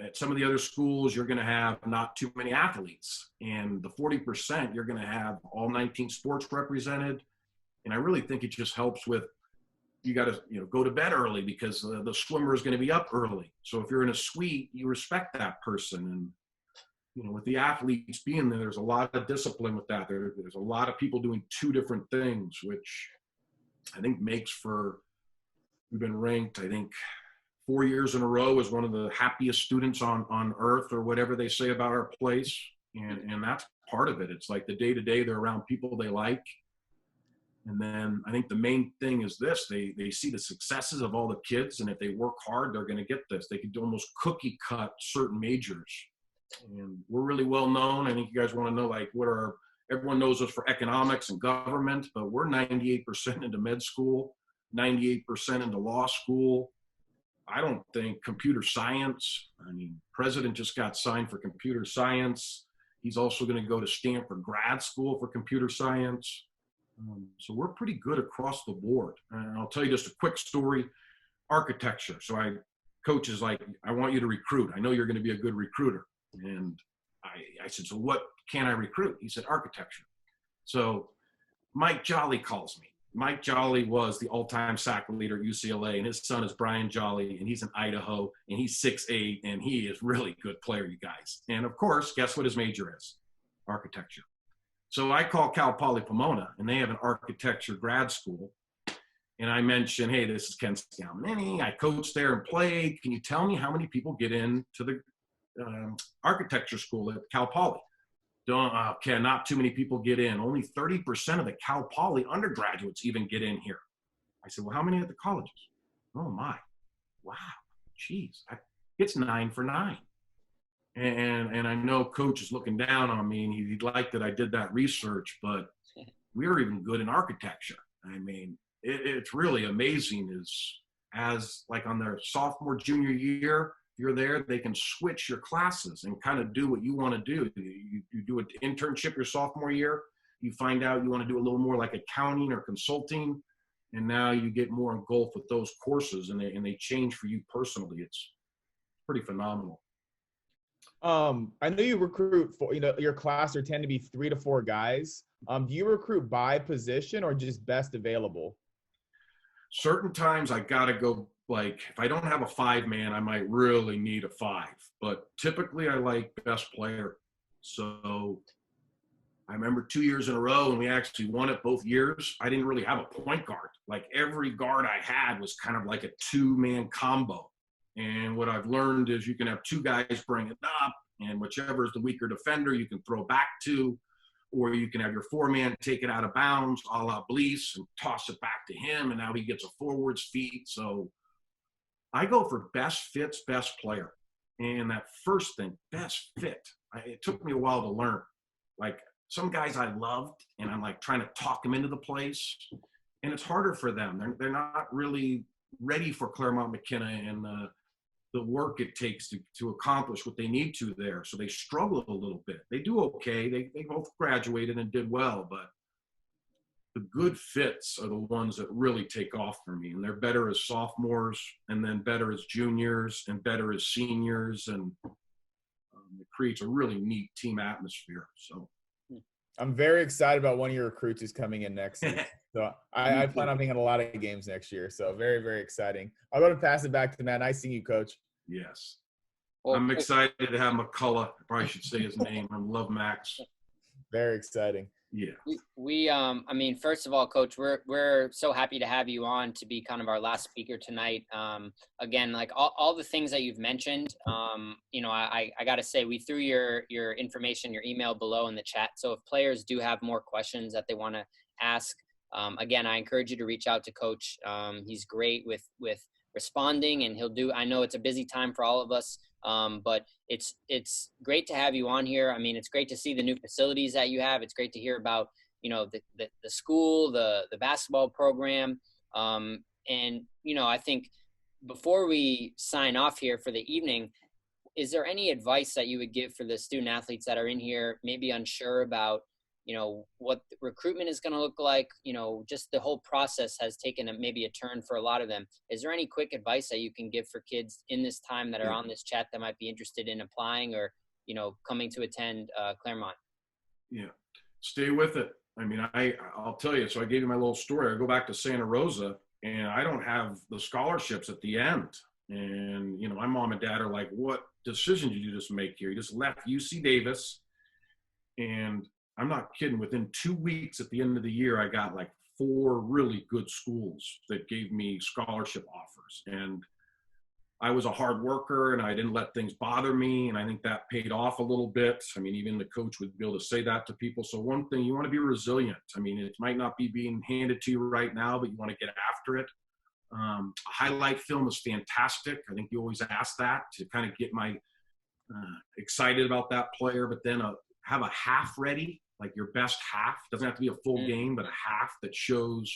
at some of the other schools, you're going to have not too many athletes. And the 40%, you're going to have all 19 sports represented. And I really think it just helps with, you got to, go to bed early because the swimmer is going to be up early. So if you're in a suite, you respect that person. And, with the athletes being there, there's a lot of discipline with that. There's a lot of people doing 2 different things, which I think makes for, we've been ranked, I think, 4 years in a row as one of the happiest students on earth, or whatever they say about our place. And that's part of it. It's like the day-to-day, they're around people they like. And then I think the main thing is this: they see the successes of all the kids, and if they work hard, they're going to get this. They could almost cookie cut certain majors. And we're really well known. I think you guys want to know, like, everyone knows us for economics and government, but we're 98% into med school, 98% into law school. I don't think computer science. I mean, president just got signed for computer science. He's also going to go to Stanford grad school for computer science. So we're pretty good across the board. And I'll tell you just a quick story. Architecture. So coach is like, I want you to recruit. I know you're going to be a good recruiter. And I said, so what can I recruit? He said, architecture. So Mike Jolly calls me. Mike Jolly was the all-time sack leader at UCLA, and his son is Brian Jolly, and he's in Idaho, and he's 6'8", and he is really good player, you guys. And of course, guess what his major is? Architecture. So I call Cal Poly Pomona, and they have an architecture grad school. And I mentioned, hey, this is Ken Scalmanini. I coached there and played. Can you tell me how many people get into the architecture school at Cal Poly? Ken, not too many people get in. Only 30% of the Cal Poly undergraduates even get in here. I said, well, how many at the colleges? Oh, my. Wow. Geez. It's 9 for 9. And I know coach is looking down on me, and he'd like that I did that research, but we're even good in architecture. I mean, it's really amazing as like on their sophomore, junior year, you're there, they can switch your classes and kind of do what you want to do. You do an internship your sophomore year, you find out you want to do a little more like accounting or consulting, and now you get more engulfed with those courses, and they change for you personally. It's pretty phenomenal. I know you recruit for, your class are tend to be 3 to 4 guys. Do you recruit by position or just best available? Certain times I got to go, like, if I don't have a 5-man, I might really need a 5. But typically I like best player. So I remember 2 years in a row, and we actually won it both years. I didn't really have a point guard. Like, every guard I had was kind of like a 2-man combo. And what I've learned is you can have 2 guys bring it up, and whichever is the weaker defender, you can throw back to, or you can have your 4-man take it out of bounds, a la Blease, and toss it back to him, and now he gets a forward's feet. So I go for best fits, best player. And that first thing, best fit, it took me a while to learn. Like, some guys I loved, and I'm like trying to talk them into the place, and it's harder for them. They're not really ready for Claremont-McKenna and the work it takes to accomplish what they need to there. So they struggle a little bit. They do okay. They both graduated and did well, but the good fits are the ones that really take off for me. And they're better as sophomores, and then better as juniors, and better as seniors. And it creates a really neat team atmosphere. So I'm very excited about one of your recruits who's coming in next season. So I plan on being at a lot of games next year. So very, very exciting. I'm going to pass it back to Matt. Nice seeing you, Coach. Yes. Well, I'm excited to have McCullough. I probably should say his name. I love Max. Very exciting. Yeah. I mean, first of all, Coach, we're so happy to have you on to be kind of our last speaker tonight. Again, like all the things that you've mentioned, I got to say, we threw your information, your email below in the chat. So if players do have more questions that they want to ask, again, I encourage you to reach out to Coach. He's great with responding, and I know it's a busy time for all of us. But it's great to have you on here. I mean, it's great to see the new facilities that you have. It's great to hear about, the school, the basketball program. And, I think before we sign off here for the evening, is there any advice that you would give for the student athletes that are in here, maybe unsure about, what recruitment is going to look like? Just the whole process has taken maybe a turn for a lot of them. Is there any quick advice that you can give for kids in this time that are on this chat that might be interested in applying or, coming to attend Claremont? Yeah. Stay with it. I mean, I'll tell you, so I gave you my little story. I go back to Santa Rosa, and I don't have the scholarships at the end. And, my mom and dad are like, what decision did you just make here? You just left UC Davis, and I'm not kidding. Within 2 weeks at the end of the year, I got like 4 really good schools that gave me scholarship offers. And I was a hard worker and I didn't let things bother me. And I think that paid off a little bit. I mean, even the coach would be able to say that to people. So one thing, you want to be resilient. I mean, it might not be being handed to you right now, but you want to get after it. A highlight film is fantastic. I think you always ask that to kind of get my excited about that player, but then have a half ready, like your best half. Doesn't have to be a full game, but a half that shows.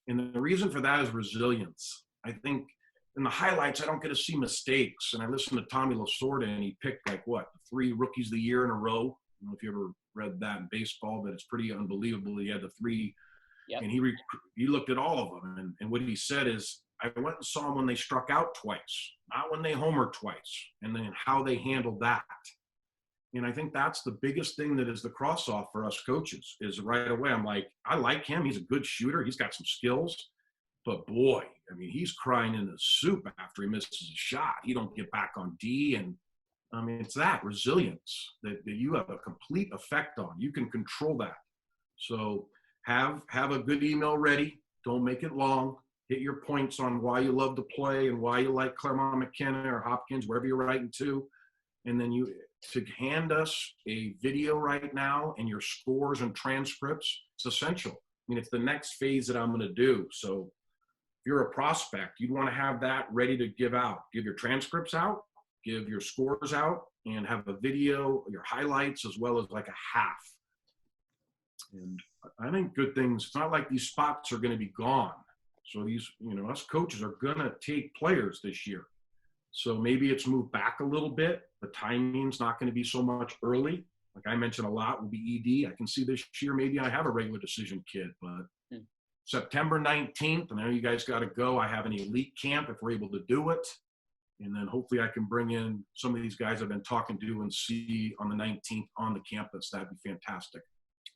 And the reason for that is resilience. I think in the highlights, I don't get to see mistakes. And I listened to Tommy Lasorda, and he picked 3 rookies of the year in a row. I don't know if you ever read that in baseball, but it's pretty unbelievable. He had the 3, yep. And he looked at all of them. And what he said is, I went and saw them when they struck out twice, not when they homered twice, and then how they handled that. And I think that's the biggest thing that is the cross-off for us coaches is right away. I'm like, I like him. He's a good shooter. He's got some skills. But boy, I mean, he's crying in his soup after he misses a shot. He don't get back on D. And I mean, it's that resilience that you have a complete effect on. You can control that. So have a good email ready. Don't make it long. Hit your points on why you love to play and why you like Claremont-McKenna or Hopkins, wherever you're writing to. And then to hand us a video right now and your scores and transcripts, it's essential. I mean, it's the next phase that I'm going to do. So if you're a prospect, you'd want to have that ready to give out. Give your transcripts out, give your scores out, and have a video, your highlights, as well as like a half. And I think good things, it's not like these spots are going to be gone. So these, us coaches are going to take players this year. So maybe it's moved back a little bit. The timing's not going to be so much early. Like I mentioned a lot will be ED. I can see this year maybe I have a regular decision kid, but September 19th, I know you guys got to go. I have an elite camp if we're able to do it. And then hopefully I can bring in some of these guys I've been talking to and see on the 19th on the campus. That'd be fantastic.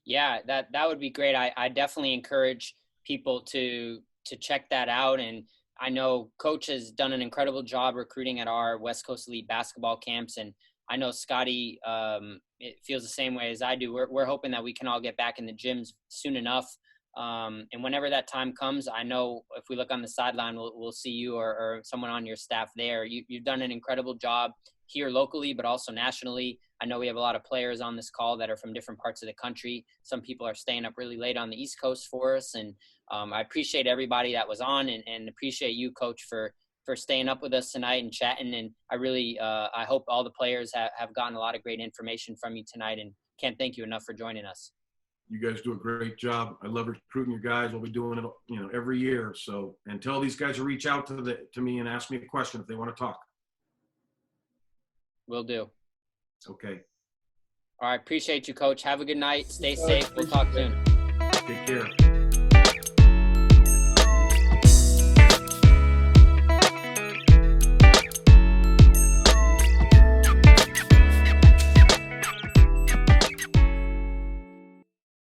Yeah, that would be great. I definitely encourage people to check that out. And I know Coach has done an incredible job recruiting at our West Coast Elite basketball camps. And I know Scotty it feels the same way as I do. We're hoping that we can all get back in the gyms soon enough. And whenever that time comes, I know if we look on the sideline, we'll see you or someone on your staff there. You've done an incredible job here locally, but also nationally. I know we have a lot of players on this call that are from different parts of the country. Some people are staying up really late on the East Coast for us. And I appreciate everybody that was on and appreciate you, Coach, for staying up with us tonight and chatting. And I really, I hope all the players have gotten a lot of great information from you tonight, and can't thank you enough for joining us. You guys do a great job. I love recruiting your guys. We'll be doing it, every year. So, and tell these guys to reach out to me and ask me a question if they want to talk. Will do. Okay. All right. Appreciate you, Coach. Have a good night. Stay safe. We'll talk soon. Take care.